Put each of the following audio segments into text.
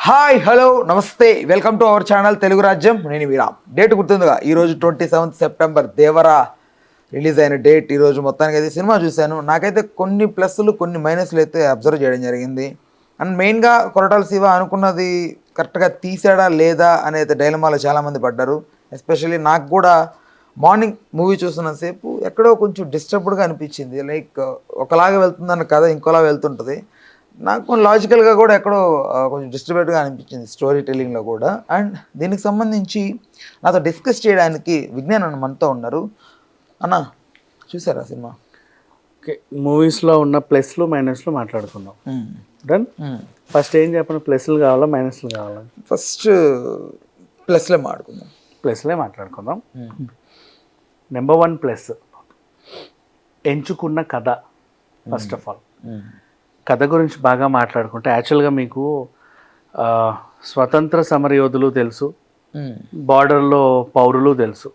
Hi hello నమస్తే welcome to our channel Telugu Rajyam. నేను విరామ్. Date గుర్తుందిగా, ఈరోజు 27 సెప్టెంబర్ దేవరా రిలీజ్ అయిన డేట్. ఈరోజు మొత్తానికి అయితే సినిమా చూశాను. నాకైతే కొన్ని ప్లస్లు కొన్ని మైనస్లు అయితే అబ్జర్వ్ చేయడం జరిగింది. అండ్ మెయిన్గా కొరటాల శివ అనుకున్నది కరెక్ట్గా తీసాడా లేదా అనేది డైలమాలో చాలామంది పడ్డారు. ఎస్పెషల్లీ నాకు కూడా మార్నింగ్ మూవీ చూస్తున్నంతసేపు ఎక్కడో కొంచెం డిస్టర్బ్డ్గా అనిపించింది. లైక్ ఒకలాగా వెళ్తుందన్న కథ ఇంకోలా వెళ్తుంటుంది. నాకు కొంచెం లాజికల్గా కూడా ఎక్కడో కొంచెం డిస్టర్బెడ్గా అనిపించింది స్టోరీ టెల్లింగ్లో కూడా. అండ్ దీనికి సంబంధించి నాతో డిస్కస్ చేయడానికి విజ్ఞాన్ అన్న మనతో ఉన్నారు. అన్న చూసారా సినిమా? ఓకే, మూవీస్లో ఉన్న ప్లస్లు మైనస్లు మాట్లాడుకుందాం. డన్. ఫస్ట్ ఏం చెప్పండి, ప్లస్లు కావాలా మైనస్లు కావాలా? ఫస్ట్ ప్లస్లే మాట్లాడుకుందాం. ప్లస్లే మాట్లాడుకుందాం. నెంబర్ 1 ప్లస్ ఎంచుకున్న కథ. ఫస్ట్ ఆఫ్ ఆల్ కథ గురించి బాగా మాట్లాడుకుంటే, యాక్చువల్గా మీకు స్వతంత్ర సమరయోధులు తెలుసు, బార్డర్లో పౌరులు తెలుసు,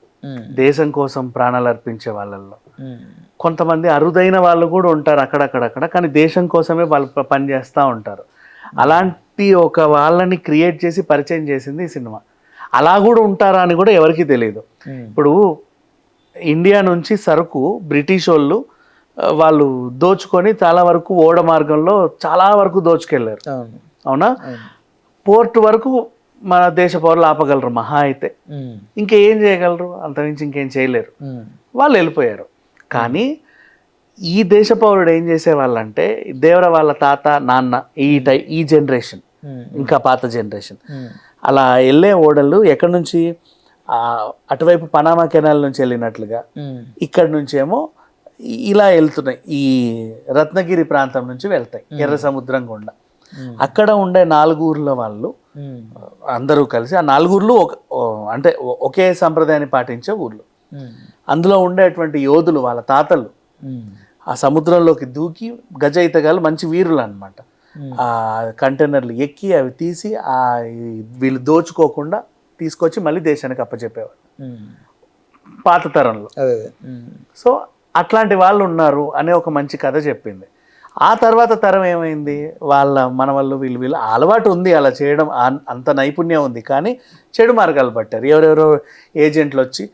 దేశం కోసం ప్రాణాలు అర్పించే వాళ్ళల్లో కొంతమంది అరుదైన వాళ్ళు కూడా ఉంటారు అక్కడక్కడక్కడ, కానీ దేశం కోసమే వాళ్ళు పనిచేస్తూ ఉంటారు. అలాంటి ఒక వాళ్ళని క్రియేట్ చేసి పరిచయం చేసింది ఈ సినిమా. అలా కూడా ఉంటారా అని కూడా ఎవరికీ తెలియదు. ఇప్పుడు ఇండియా నుంచి సరుకు బ్రిటిష్ వాళ్ళు దోచుకొని చాలా వరకు ఓడ మార్గంలో చాలా వరకు దోచుకెళ్ళారు. అవునా? పోర్ట్ వరకు మన దేశ పౌరులు ఆపగలరు మహా అయితే. ఇంకేం చేయగలరు? అంతమించి ఇంకేం చేయలేరు. వాళ్ళు వెళ్ళిపోయారు. కానీ ఈ దేశ పౌరుడు ఏం చేసేవాళ్ళంటే, దేవర వాళ్ళ తాత నాన్న ఈ జనరేషన్, ఇంకా పాత జనరేషన్, అలా వెళ్ళే ఓడలు ఎక్కడి నుంచి, అటువైపు పనామా కెనాల్ నుంచి వెళ్ళినట్లుగా ఇక్కడి నుంచి ఏమో ఇలా వెళ్తున్నాయి. ఈ రత్నగిరి ప్రాంతం నుంచి వెళ్తాయి ఎర్ర సముద్రం గుండా. అక్కడ ఉండే 4 ఊర్ల వాళ్ళు అందరూ కలిసి, ఆ 4 ఊర్లు అంటే ఒకే సంప్రదాయాన్ని పాటించే ఊర్లు. అందులో ఉండేటువంటి యోధులు వాళ్ళ తాతలు ఆ సముద్రంలోకి దూకి గజ ఈతగాళ్ళు మంచి వీరులు అనమాట. ఆ కంటైనర్లు ఎక్కి అవి తీసి వీళ్ళు దోచుకోకుండా తీసుకొచ్చి మళ్ళీ దేశానికి అప్పచెప్పేవాళ్ళు పాత తరంలో. సో అట్లాంటి వాళ్ళు ఉన్నారు అనే ఒక మంచి కథ చెప్పింది. ఆ తర్వాత తరం ఏమైంది, మన వాళ్ళు వీళ్ళు అలవాటు ఉంది అలా చేయడం, అంత నైపుణ్యం ఉంది, కానీ చెడు మార్గాలు పట్టారు. ఎవరెవరో ఏజెంట్లు వచ్చి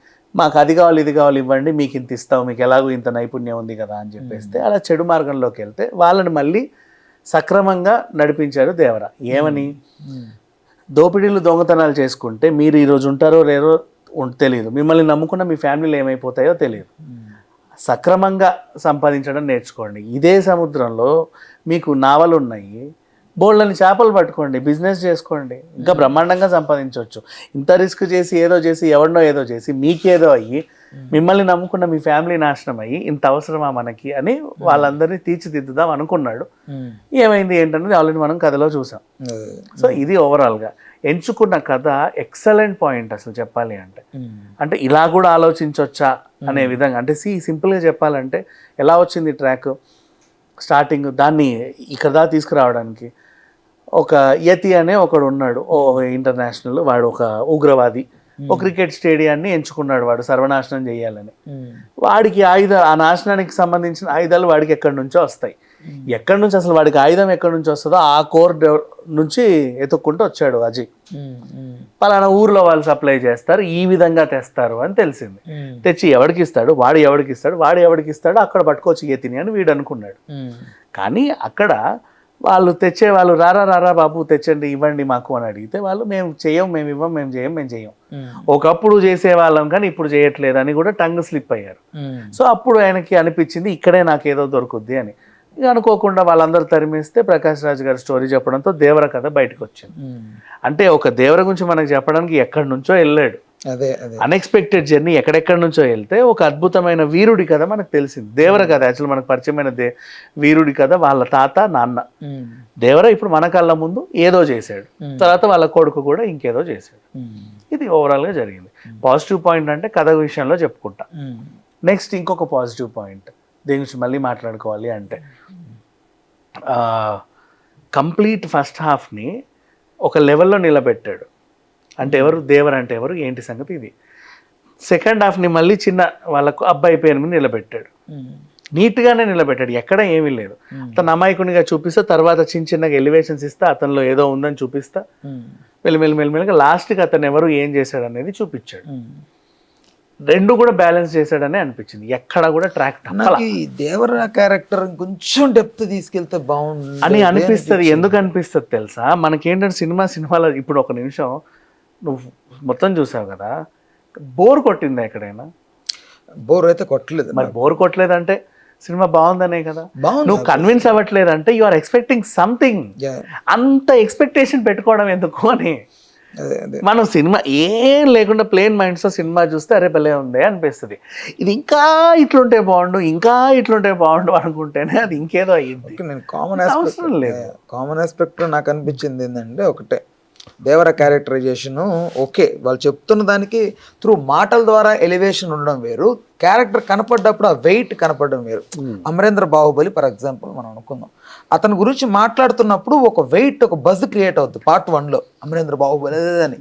మాకు అది కావాలి ఇది కావాలి ఇవ్వండి, మీకు ఇంత ఇస్తాం, మీకు ఎలాగో ఇంత నైపుణ్యం ఉంది కదా అని చెప్పేస్తే అలా చెడు మార్గంలోకి వెళ్తే వాళ్ళని మళ్ళీ సక్రమంగా నడిపించారు దేవర. ఏమని, దోపిడీలు దొంగతనాలు చేసుకుంటే మీరు ఈరోజు ఉంటారో లేరో తెలియదు, మిమ్మల్ని నమ్ముకున్న మీ ఫ్యామిలీలు ఏమైపోతాయో తెలియదు. సక్రమంగా సంపాదించడం నేర్చుకోండి. ఇదే సముద్రంలో మీకు నావలు ఉన్నాయి, బోళ్ళని చేపలు పట్టుకోండి, బిజినెస్ చేసుకోండి, ఇంకా బ్రహ్మాండంగా సంపాదించవచ్చు. ఇంత రిస్క్ చేసి ఏదో చేసి ఎవరినో ఏదో చేసి మీకేదో అయ్యి మిమ్మల్ని నమ్ముకున్న మీ ఫ్యామిలీ నాశనం అయ్యి ఇంత అవసరమా మనకి అని వాళ్ళందరినీ తీర్చిదిద్దుదాం అనుకున్నాడు. ఏమైంది ఏంటనేది ఆల్రెడీ మనం కథలో చూసాం. సో ఇది ఓవరాల్గా ఎంచుకున్న కథ ఎక్సలెంట్ పాయింట్ అసలు చెప్పాలి అంటే. అంటే ఇలా కూడా ఆలోచించవచ్చా అనే విధంగా. అంటే సింపుల్గా చెప్పాలంటే ఎలా వచ్చింది ట్రాక్ స్టార్టింగ్, దాన్ని ఇక్కడ దాకా తీసుకురావడానికి ఒక యతి అనే ఒకడు ఉన్నాడు, ఇంటర్నేషనల్, వాడు ఒక ఉగ్రవాది. ఒక క్రికెట్ స్టేడియాన్ని ఎంచుకున్నాడు వాడు సర్వనాశనం చేయాలని. వాడికి ఆ నాశనానికి సంబంధించిన ఆయుధాలు వాడికి ఎక్కడి నుంచో వస్తాయి. ఎక్కడి నుంచి అసలు వాడికి ఆయుధం ఎక్కడి నుంచి వస్తుందో ఆ కోర్ నుంచి ఎత్తుక్కుంటూ వచ్చాడు అజయ్. పలానా ఊర్లో వాళ్ళు సప్లై చేస్తారు, ఈ విధంగా తెస్తారు అని తెలిసింది. తెచ్చి ఎవడికి ఇస్తాడు, వాడు ఎవడికి ఇస్తాడు, అక్కడ పట్టుకోవచ్చు యతిని అని వీడు అనుకున్నాడు. కానీ అక్కడ వాళ్ళు తెచ్చేవాళ్ళు రారా బాబు తెచ్చండి ఇవ్వండి మాకు అని అడిగితే వాళ్ళు మేము చెయ్యం, మేము ఇవ్వం, మేము చెయ్యం. ఒకప్పుడు చేసేవాళ్ళం కానీ ఇప్పుడు చేయట్లేదు అని కూడా టంగ్ స్లిప్ అయ్యారు. సో అప్పుడు ఆయనకి అనిపించింది ఇక్కడే నాకేదో దొరుకుద్ది అని. ఇక అనుకోకుండా వాళ్ళందరూ తరిమేస్తే ప్రకాష్ రాజ్ గారి స్టోరీ చెప్పడంతో దేవర కథ బయటకు వచ్చింది. అంటే ఒక దేవర గురించి మనకు చెప్పడానికి ఎక్కడి నుంచో వెళ్ళాడు, అన్ఎక్స్పెక్టెడ్ జర్నీ, ఎక్కడెక్కడి నుంచో వెళ్తే ఒక అద్భుతమైన వీరుడి కథ మనకు తెలిసింది. దేవర కథ యాక్చువల్ మనకు పరిచయమైన వీరుడి కథ, వాళ్ళ తాత నాన్న. దేవర ఇప్పుడు మన కళ్ళ ముందు ఏదో చేశాడు, తర్వాత వాళ్ళ కొడుకు కూడా ఇంకేదో చేశాడు. ఇది ఓవరాల్గా జరిగింది. పాజిటివ్ పాయింట్ అంటే కథ విషయంలో చెప్పుకుంటా. నెక్స్ట్ ఇంకొక పాజిటివ్ పాయింట్ దీని గురించి మళ్ళీ మాట్లాడుకోవాలి అంటే, కంప్లీట్ ఫస్ట్ హాఫ్ని ఒక లెవెల్లో నిలబెట్టాడు. అంటే ఎవరు దేవర అంటే ఎవరు ఏంటి సంగతి ఇది. సెకండ్ హాఫ్ని మళ్ళీ చిన్న వాళ్ళకు అబ్బాయి పేరు మీద నిలబెట్టాడు. నీట్గానే నిలబెట్టాడు, ఎక్కడ ఏమీ లేదు. తన అమాయకునిగా చూపిస్తా, తర్వాత చిన్న చిన్నగా ఎలివేషన్స్ ఇస్తా, అతనిలో ఏదో ఉందని చూపిస్తా, మెల్లిమెల్లిగా లాస్ట్కి అతను ఎవరు ఏం చేశాడు అనేది చూపించాడు. రెండు కూడా బ్యాలెన్స్ చేశాడని అనిపించింది, ఎక్కడ కూడా ట్రాక్ నాకు ఈ దేవరా క్యారెక్టర్ కొంచెం డెప్త్ తీసుకెళ్తే బాగుంది అని అనిపిస్తుంది. ఎందుకు అనిపిస్తుంది తెలుసా, మనకేంటంటే సినిమాలో ఇప్పుడు ఒక నిమిషం నువ్వు మొత్తం చూసావు కదా, బోర్ కొట్టిందా ఎక్కడైనా? బోర్ అయితే కొట్టలేదు. మరి బోర్ కొట్టలేదంటే సినిమా బాగుందనే కదా. బాగుంది. నువ్వు కన్విన్స్ అవ్వట్లేదంటే యు ఆర్ ఎక్స్పెక్టింగ్ సంథింగ్. అంత ఎక్స్పెక్టేషన్ పెట్టుకోవడం ఎందుకు అని. మనం సినిమా ఏం లేకుండా ప్లేన్ మైండ్స్తో సినిమా చూస్తే అరే భలే ఉంది అనిపిస్తుంది. ఇది ఇంకా ఇట్లుంటే బాగుండు, ఇంకా ఇట్లుంటే బాగుండు అనుకుంటేనే అది ఇంకేదో అయ్యింది. నేను కామన్ ఆస్పెక్ట్ నాకు అనిపించింది ఏంటంటే ఒకటే, దేవర క్యారెక్టరైజేషను ఓకే, వాళ్ళు చెప్తున్న దానికి త్రూ మాటల ద్వారా ఎలివేషన్ ఉండడం వేరు, క్యారెక్టర్ కనపడ్డప్పుడు ఆ వెయిట్ కనపడడం వేరు. అమరేంద్ర బాహుబలి ఫర్ ఎగ్జాంపుల్ మనం అనుకుందాం, అతని గురించి మాట్లాడుతున్నప్పుడు ఒక వెయిట్, ఒక బజ్ క్రియేట్ అవుతుంది పార్ట్ 1లో అమరేంద్ర బాహుబలి అని.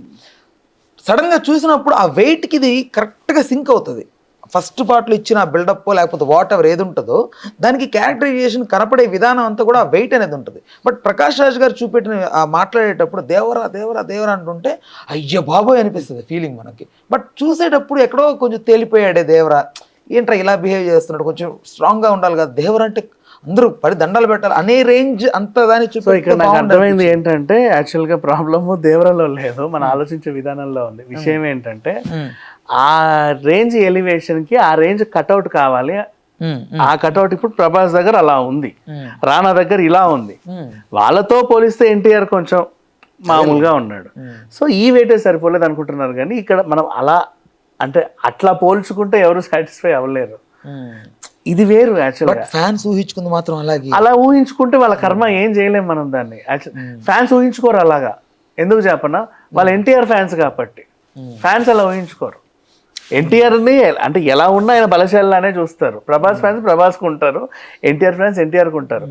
సడన్గా చూసినప్పుడు ఆ వెయిట్కి ఇది కరెక్ట్గా సింక్ అవుతుంది. ఫస్ట్ పార్ట్లో ఇచ్చిన బిల్డప్ లేకపోతే వాట్ ఎవర్ ఏది ఉంటుందో దానికి క్యారెక్టరైజేషన్ కనపడే విధానం అంతా కూడా ఆ వెయిట్ అనేది ఉంటుంది. బట్ ప్రకాష్ రాజ్ గారు చూపెట్టిన ఆ మాట్లాడేటప్పుడు దేవరా దేవరా దేవరా అంటుంటే అయ్యో బాబోయ్ అనిపిస్తుంది ఫీలింగ్ మనకి. బట్ చూసేటప్పుడు ఎక్కడో కొంచెం తేలిపోయాడే దేవరా, ఏంట్రా ఇలా బిహేవ్ చేస్తున్నాడు, కొంచెం స్ట్రాంగ్గా ఉండాలి కదా దేవరా అంటే అందరూ పడి దండాలు పెట్టాలి అనే రేంజ్ అంత దాన్ని చూపి. ఇక్కడ నాకు అర్థమైంది ఏంటంటే యాక్చువల్గా ప్రాబ్లమ్ దేవరాలో లేదు, మన ఆలోచించే విధానంలో ఉంది. విషయం ఏంటంటే ఆ రేంజ్ ఎలివేషన్కి ఆ రేంజ్ కట్అవుట్ కావాలి. ఆ కట్అవుట్ ఇప్పుడు ప్రభాస్ దగ్గర అలా ఉంది, రానా దగ్గర ఇలా ఉంది. వాళ్ళతో పోలిస్తే ఎన్టీఆర్ కొంచెం మామూలుగా ఉన్నాడు. సో ఈ వెయిటే సరిపోలేదు అనుకుంటున్నారు. కానీ ఇక్కడ మనం అలా అంటే అట్లా పోల్చుకుంటే ఎవరు సాటిస్ఫై అవ్వలేరు. ఇది వేరు. యాక్చువల్గా ఫ్యాన్స్ ఊహించుకుంది మాత్రం అలాగే, అలా ఊహించుకుంటే వాళ్ళ కర్మ ఏం చేయలేం మనం దాన్ని. ఫ్యాన్స్ ఊహించుకోరు అలాగా. ఎందుకు చెప్పనా, వాళ్ళ ఎన్టీఆర్ ఫ్యాన్స్ కాబట్టి ఫ్యాన్స్ అలా ఊహించుకోరు. ఎన్టీఆర్ని అంటే ఎలా ఉన్నా ఆయన బలశాలనే చూస్తారు. ప్రభాస్ ఫ్యాన్స్ ప్రభాస్కు ఉంటారు, ఎన్టీఆర్ ఫ్యాన్స్ ఎన్టీఆర్కి ఉంటారు.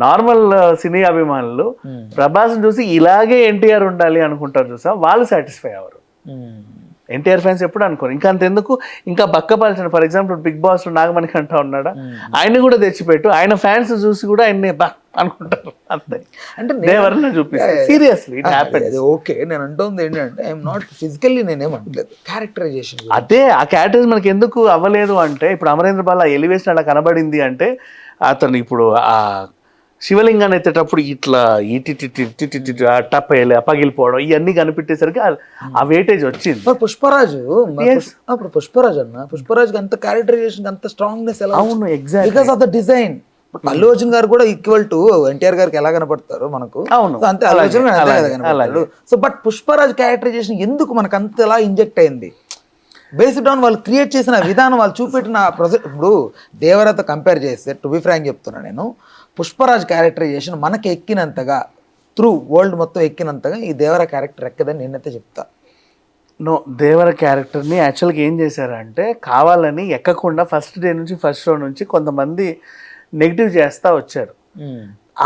నార్మల్ సినీ అభిమానులు ప్రభాస్ని చూసి ఇలాగే ఎన్టీఆర్ ఉండాలి అనుకుంటారు చూసా, వాళ్ళు సాటిస్ఫై అవ్వరు. ఎన్టీఆర్ ఫ్యాన్స్ ఎప్పుడు అనుకోరు. ఇంకా అంతెందుకు, ఇంకా బక్కపాల్సిన for example Bigg Boss Nagamani కంటా ఉన్నాడా, ఆయన్ని కూడా తెచ్చిపెట్టు, ఆయన ఫ్యాన్స్ చూసి కూడా ఆయన్ని బా అనుకుంటారు. అంతే. అంటే దేవరని చూపిస్తారు సీరియస్లీ ఇట్ హ్యాపెన్. ఓకే, నేను అంటుంది ఏంటంటే ఐఎమ్ నాట్ ఫిజికల్లీ నేనేమంటలేదు, క్యారెక్టరైజేషన్. అదే ఆ క్యారెక్టర్ మనకి ఎందుకు అవ్వలేదు అంటే, ఇప్పుడు అమరేంద్ర బాల ఎలివేషన్ అలా కనబడింది అంటే, అతను ఇప్పుడు ఆ శివలింగాన్ని ఎత్తేటప్పుడు ఇట్లా టప్పేయాలి, పగిలిపోవడం ఇవన్నీ కనిపెట్టేసరికి ఆ వెయిటేజ్ వచ్చింది. పుష్పరాజు అప్పుడు పుష్పరాజుకి అంత క్యారెక్టరైజేషన్ అంత స్ట్రాంగ్నెస్ ఎలా? అవును, exact because of the design. Allu Arjun గారు కూడా ఈక్వల్ టు ఎన్టీఆర్ గారికి ఎలా కనపడతారు మనకు, అవును అంతే అల్లు అర్జున్ కనపడతాడు. సో బట్ పుష్పరాజ్ క్యారెక్టరైజేషన్ ఎందుకు మనకు అంతలా ఇంజెక్ట్ అయింది? బేస్డ్ ఆన్ వాళ్ళు క్రియేట్ చేసిన విధానం, వాళ్ళు చూపెట్టిన ప్రొజెక్ట్. ఇప్పుడు దేవరతో కంపేర్ చేస్తే టు బి ఫ్రాంక్ చెప్తున్నా నేను, పుష్పరాజ్ క్యారెక్టరైజేషన్ మనకి ఎక్కినంతగా త్రూ వరల్డ్ మొత్తం ఎక్కినంతగా ఈ దేవర క్యారెక్టర్ ఎక్కదని నేనైతే చెప్తా. నో, దేవర క్యారెక్టర్ని యాక్చువల్గా ఏం చేశారంటే కావాలని ఎక్కకుండా ఫస్ట్ డే నుంచి ఫస్ట్ షో నుంచి కొంతమంది నెగిటివ్ చేస్తూ వచ్చారు.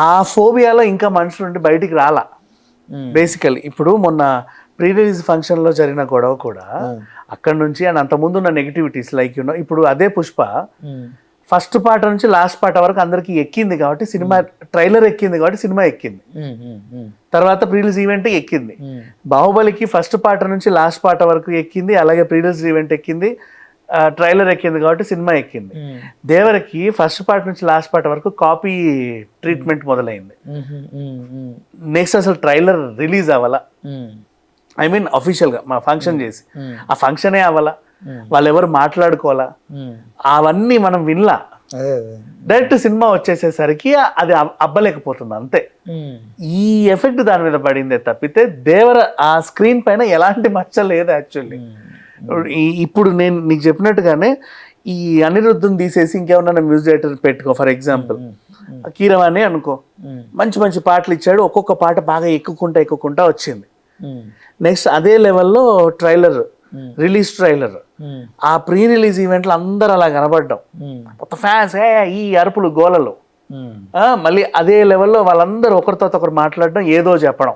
ఆ ఫోబియాలో ఇంకా మనుషులు నుండి బయటికి రాలా. బేసికలీ ఇప్పుడు మొన్న ప్రీ రిలీజ్ ఫంక్షన్లో జరిగిన గొడవ కూడా అక్కడ నుంచి అండ్ అంతకుముందు ఉన్న నెగిటివిటీస్ లైక్ ఇప్పుడు అదే పుష్ప ఫస్ట్ పార్ట్ నుంచి లాస్ట్ పార్ట్ వరకు అందరికి ఎక్కింది కాబట్టి సినిమా ట్రైలర్ ఎక్కింది కాబట్టి సినిమా ఎక్కింది, తర్వాత ప్రీ రిలీజ్ ఈవెంట్ ఎక్కింది. బాహుబలికి ఫస్ట్ పార్ట్ నుంచి లాస్ట్ పార్ట్ వరకు ఎక్కింది, అలాగే ప్రీ రిలీజ్ ఈవెంట్ ఎక్కింది, ట్రైలర్ ఎక్కింది కాబట్టి సినిమా ఎక్కింది. దేవరకి ఫస్ట్ పార్ట్ నుంచి లాస్ట్ పార్ట్ వరకు కాపీ ట్రీట్మెంట్ మొదలైంది. నెక్స్ట్ అసలు ట్రైలర్ రిలీజ్ అవ్వాలా, ఐ మీన్ అఫీషియల్గా మా ఫంక్షన్ చేసి ఆ ఫంక్షనే అవ్వాలా, వాళ్ళు ఎవరు మాట్లాడుకోవాలా, అవన్నీ మనం వినలా. డైరెక్ట్ సినిమా వచ్చేసేసరికి అది అబ్బలేకపోతుంది అంతే. ఈ ఎఫెక్ట్ దాని మీద పడిందే తప్పితే దేవర ఆ స్క్రీన్ పైన ఎలాంటి మచ్చ లేదు యాక్చువల్లీ. ఇప్పుడు నేను నీకు చెప్పినట్టుగానే ఈ అనిరుద్ధుని తీసేసి ఇంకేమన్నా మ్యూజిక్ డైరెక్టర్ పెట్టుకో, ఫర్ ఎగ్జాంపుల్ కీరవాణి అనుకో, మంచి మంచి పాటలు ఇచ్చాడు, ఒక్కొక్క పాట బాగా ఎక్కుకుంటా వచ్చింది. నెక్స్ట్ అదే లెవెల్లో ట్రైలర్ రిలీజ్ ట్రైలర్, ఆ ప్రీ రిలీజ్ ఈవెంట్లు అందరూ అలా కనబడ్డాం, మొత్తం ఫ్యాన్స్ ఈ అరుపులు గోలలు. మళ్ళీ అదే లెవెల్లో వాళ్ళందరూ ఒకరితో ఒకరు మాట్లాడడం, ఏదో చెప్పడం.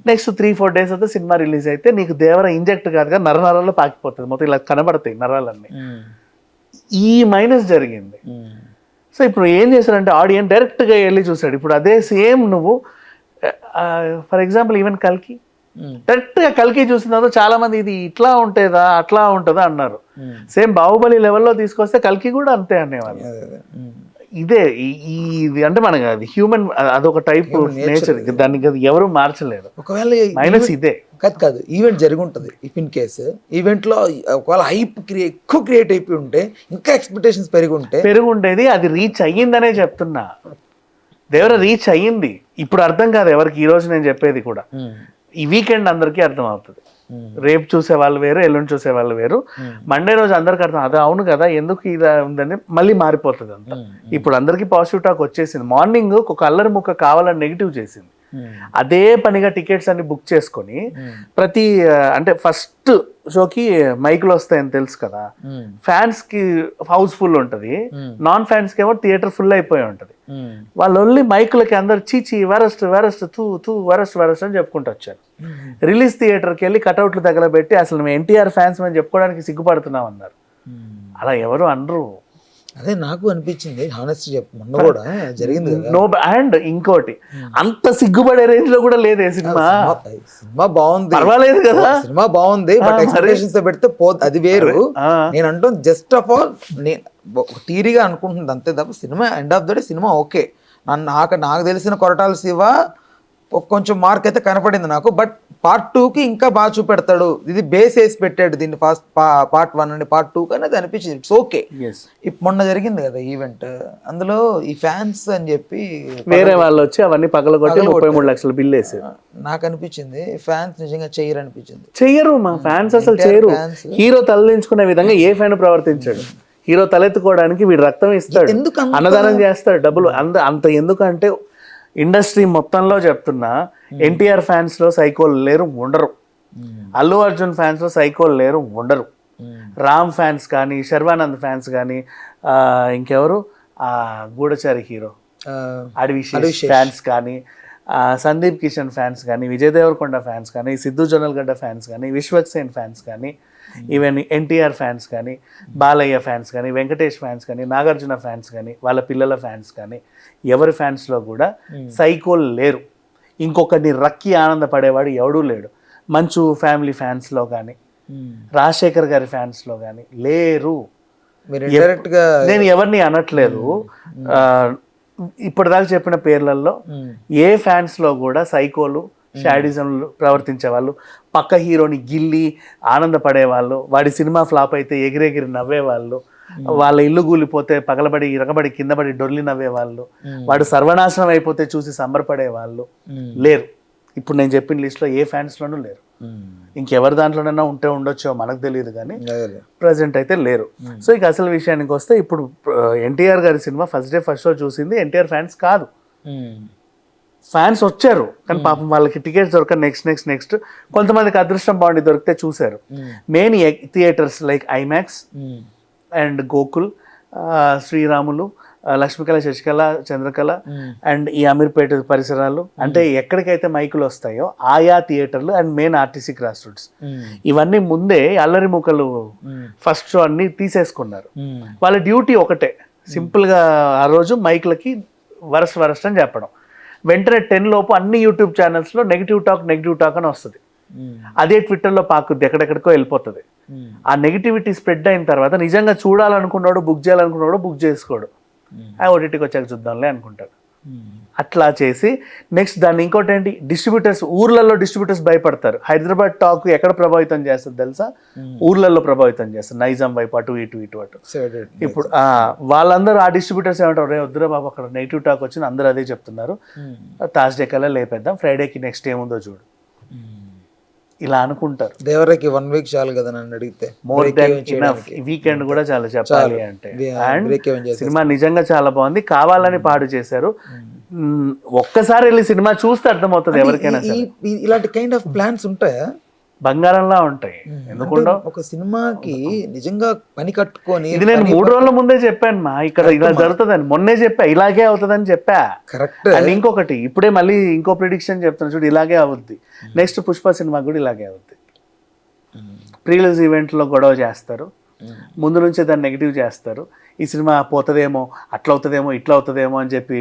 నెక్స్ట్ 3-4 days అయితే సినిమా రిలీజ్ అయితే నీకు దేవర ఇంజెక్ట్ కాదుగా నరాలలో పాకిపోతుంది, మొత్తం ఇలా కనబడతాయి నరాలన్నీ. ఈ మైనస్ జరిగింది. సో ఇప్పుడు ఏం చేశారంటే ఆడియన్స్ డైరెక్ట్గా వెళ్ళి చూసాడు. ఇప్పుడు అదే సేమ్ నువ్వు ఫర్ ఎగ్జాంపుల్ ఈవెన్ కల్కి డైరెక్ట్గా కల్కి చూసిన తర్వాత చాలా మంది ఇది ఇట్లా ఉంటుందా అట్లా ఉంటుందా అన్నారు. సేమ్ బాహుబలి లెవెల్లో తీసుకొస్తే కల్కి కూడా అంతే అనేవాళ్ళు. ఇదే ఇది అంటే మనకి అది హ్యూమన్, అదొక టైప్ నేచర్, దానికి అది ఎవరు మార్చలేరు. ఒకవేళ మైనస్ ఇదే కాదు ఈవెంట్ జరిగి ఉంటుంది. ఇఫ్ ఇన్ కేసు ఈవెంట్లో ఒకవేళ హైప్ ఎక్కువ క్రియేట్ అయిపోయి ఉంటే, ఇంకా ఎక్స్పెక్టేషన్స్ పెరిగి ఉండేది, అది రీచ్ అయ్యిందనే చెప్తున్నా. దేవర రీచ్ అయ్యింది. ఇప్పుడు అర్థం కాదు ఎవరికి. ఈ రోజు నేను చెప్పేది కూడా ఈ వీకెండ్ అందరికీ అర్థం అవుతుంది. రేపు చూసే వాళ్ళు వేరు, ఎల్లుండి చూసే వాళ్ళు వేరు. మండే రోజు అందరికి అర్థం, అదే అవును కదా ఎందుకు ఇలా ఉందని మళ్ళీ మారిపోతుంది అంతా. ఇప్పుడు అందరికీ పాజిటివ్ టాక్ వచ్చేసింది. మార్నింగ్ ఒక అల్లరి ముక్క కావాలని నెగిటివ్ చేసింది. అదే పనిగా టికెట్స్ అన్ని బుక్ చేసుకొని ప్రతి అంటే ఫస్ట్ షోకి మైకులు వస్తాయని తెలుసు కదా, ఫ్యాన్స్ కి హౌస్ఫుల్ ఉంటది, నాన్ ఫ్యాన్స్ కి ఏమో థియేటర్ ఫుల్ అయిపోయి ఉంటది. వాళ్ళు ఓన్లీ మైకులకి అందరు చీచి వరస్ట్ వరస్ట్ తూ తూ వరస్ట్ వరస్ట్ అని చెప్పుకుంటూ వచ్చారు. రిలీజ్ థియేటర్కి వెళ్ళి కటౌట్లు తగలబెట్టి అసలు మేము ఎన్టీఆర్ ఫ్యాన్స్ అని చెప్పుకోవడానికి సిగ్గుపడుతున్నాం అన్నారు. అలా ఎవరు అనరు. అదే నాకు అనిపించింది హానెస్ట్ మొన్న కూడా జరిగింది. అండ్ ఇంకోటి, అంత సిగ్గుపడే రేంజ్ లో కూడా లేదే సినిమా. సినిమా బాగుంది, పర్వాలేదు కదా, సినిమా బాగుంది, బట్ ఎక్స్పెక్టేషన్స్ పెడితే అది వేరు. నేను అంటాను జస్ట్ ఆఫ్ ఆల్ థియరీగా అనుకుంటుంది అంతే తప్ప cinema end of the day cinema okay. నాకు తెలిసిన కొరటాల శివ కొంచెం మార్క్ అయితే కనపడింది నాకు. బట్ పార్ట్ 2కి ఇంకా బాగా చూపెడతాడు. ఇది బేస్ వేసి పెట్టాడు దీన్ని, ఫస్ట్ పార్ట్ 1 నుండి పార్ట్ 2 అనేది అనిపించింది. It's okay. మొన్న జరిగింది కదా ఈవెంట్, అందులో ఈ ఫ్యాన్స్ అని చెప్పి వేరే వాళ్ళు వచ్చి అవన్నీ పగలగొట్టి 33 లక్షల బిల్ వేసారు. నాకు అనిపించింది ఫ్యాన్స్ నిజంగా చెయ్యరు అనిపించింది. చెయ్యరు, మా ఫ్యాన్స్ అసలు చేయరు. హీరో తలదించుకునే విధంగా ఏ ఫ్యాన్ ప్రవర్తించాడు. హీరో తలెత్తుకోవడానికి వీడు రక్తం ఇస్తాడు, అన్నదానం చేస్తాడు, డబ్బులు అంత ఎందుకంటే ఇండస్ట్రీ మొత్తంలో చెప్తున్నా ఎన్టీఆర్ ఫ్యాన్స్ లో సైకోలు లేరు, ఉండరు. అల్లు అర్జున్ ఫ్యాన్స్ లో సైకోలు లేరు, ఉండరు. రామ్ ఫ్యాన్స్ కానీ, శర్వానంద్ ఫ్యాన్స్ కానీ, ఇంకెవరు గూఢచారి హీరో అడవి ఫ్యాన్స్ కానీ, సందీప్ కిషన్ ఫ్యాన్స్ కానీ, విజయ్ దేవరకొండ ఫ్యాన్స్ కానీ, సిద్ధు జొన్నలగడ్డ ఫ్యాన్స్ కానీ, విశ్వక్సేన్ ఫ్యాన్స్ కానీ, ఈవెన్ ఎన్టీఆర్ ఫ్యాన్స్ కానీ, బాలయ్య ఫ్యాన్స్ కానీ, వెంకటేష్ ఫ్యాన్స్ కానీ, నాగార్జున ఫ్యాన్స్ కానీ, వాళ్ళ పిల్లల ఫ్యాన్స్ కానీ, ఎవరి ఫ్యాన్స్లో కూడా సైకోల్ లేరు. ఇంకొకరిని రక్కి ఆనందపడేవాడు ఎవడూ లేడు. మంచు ఫ్యామిలీ ఫ్యాన్స్లో కానీ, రాజశేఖర్ గారి ఫ్యాన్స్లో కానీ లేరు. నేను ఎవరిని అనట్లేదు. ఇప్పటిదాకా చెప్పిన పేర్లలో ఏ ఫ్యాన్స్లో కూడా సైకోలు, షాడిజంలు ప్రవర్తించే వాళ్ళు, పక్క హీరోని గిల్లి ఆనందపడేవాళ్ళు, వాడి సినిమా ఫ్లాప్ అయితే ఎగిరెగిరి నవ్వేవాళ్ళు, వాళ్ళ ఇల్లు కూలిపోతే పగలబడి ఇరగబడి కిందబడి డొర్లి నవ్వేవాళ్ళు, వాడు సర్వనాశనం అయిపోతే చూసి సంబరపడే వాళ్ళు లేరు. ఇప్పుడు నేను చెప్పిన లిస్ట్లో ఏ ఫ్యాన్స్లోనూ లేరు. ఇంకెవరి దాంట్లోనైనా ఉంటే ఉండొచ్చో మనకు తెలియదు కానీ ప్రజెంట్ అయితే లేరు. సో ఇక అసలు విషయానికి వస్తే, ఇప్పుడు ఎన్టీఆర్ గారి cinema first day first show చూసింది ఎన్టీఆర్ ఫ్యాన్స్ కాదు. ఫ్యాన్స్ వచ్చారు కానీ పాపం వాళ్ళకి టికెట్స్ దొరక నెక్స్ట్ కొంతమందికి అదృష్టం బాగుండి దొరికితే చూశారు. Main theatres like IMAX and Gokul, Sriramulu, Lakshmikala, Sasikala, Chandrakala and ఈ అమీర్పేట పరిసరాలు, అంటే ఎక్కడికైతే మైకులు వస్తాయో ఆయా థియేటర్లు and main RTC cross roads, ఇవన్నీ ముందే అల్లరి ముక్కలు ఫస్ట్ షో అన్ని తీసేసుకున్నారు. వాళ్ళ డ్యూటీ ఒకటే, సింపుల్గా ఆ రోజు మైకులకి వరస్ట్ అని చెప్పడం. వెంటనే 10 లోపు అన్ని యూట్యూబ్ ఛానల్స్లో నెగిటివ్ టాక్ అని వస్తుంది. అదే ట్విట్టర్లో పాకుద్ది, ఎక్కడెక్కడికో వెళ్ళిపోతుంది. ఆ నెగిటివిటీ స్ప్రెడ్ అయిన తర్వాత నిజంగా చూడాలనుకున్నాడు, బుక్ చేయాలనుకున్నాడు, బుక్ చేసుకోడు, ఓటీటీకి వచ్చాక చూద్దాంలే అనుకుంటాడు. అట్లా చేసి నెక్స్ట్ దాన్ని ఇంకోటి ఏంటి, ఊర్లలో డిస్ట్రిబ్యూటర్స్ భయపడతారు. హైదరాబాద్ టాక్ ఎక్కడ ప్రభావితం చేస్తుంది తెలుసా? ఊర్లలో ప్రభావితం చేస్తారు, నైజాం వైపు అటు ఇటు. ఇప్పుడు వాళ్ళందరూ ఆ డిస్ట్రిబ్యూటర్స్ ఏమంటారు, రే వద్దురా బాబు అక్కడ నెగిటివ్ టాక్ వచ్చింది, అందరూ అదే చెప్తున్నారు, థర్స్డే కల్లా లేపేద్దాం, ఫ్రైడేకి నెక్స్ట్ ఏముందో చూడు, ఇలా అనుకుంటారు. దేవరకి 1 వీక్ చాలు కదా నన్ను అడిగితే, మోర్ దెన్ ఇనఫ్. వీకెండ్ కూడా చాలా చెప్పాలి అంటే. అండ్ సినిమా నిజంగా చాలా బాగుంది, కావాలని పాడు చేశారు. ఒక్కసారి వెళ్ళి సినిమా చూస్తే అర్థమవుతుంది ఎవరికైనా. ఇలాంటి కైండ్ ఆఫ్ ప్లాన్స్ ఉంటాయా? బంగారంలా ఉంటాయి. ఎందుకుండో ఒక సినిమాకి నిజంగా పని కట్టుకొని, ఇది నేను 3 రోజుల ముందే చెప్పాను మా, ఇక్కడ ఇలా జరుగుతుందని మొన్నే చెప్పా, ఇలాగే అవుతుందని చెప్పా. కరెక్ట్. అండ్ ఇంకొకటి ఇప్పుడే మళ్ళీ ఇంకో ప్రిడిక్షన్ చెప్తాను చూడు, ఇలాగే అవుద్ది. నెక్స్ట్ పుష్ప సినిమా కూడా ఇలాగే అవుద్ది. ప్రీలీజ్ ఈవెంట్లో గొడవ చేస్తారు, ముందు నుంచే దాన్ని నెగిటివ్ చేస్తారు. ఈ సినిమా పోతుందేమో, అట్లా అవుతుందేమో, ఇట్లా అవుతుందేమో అని చెప్పి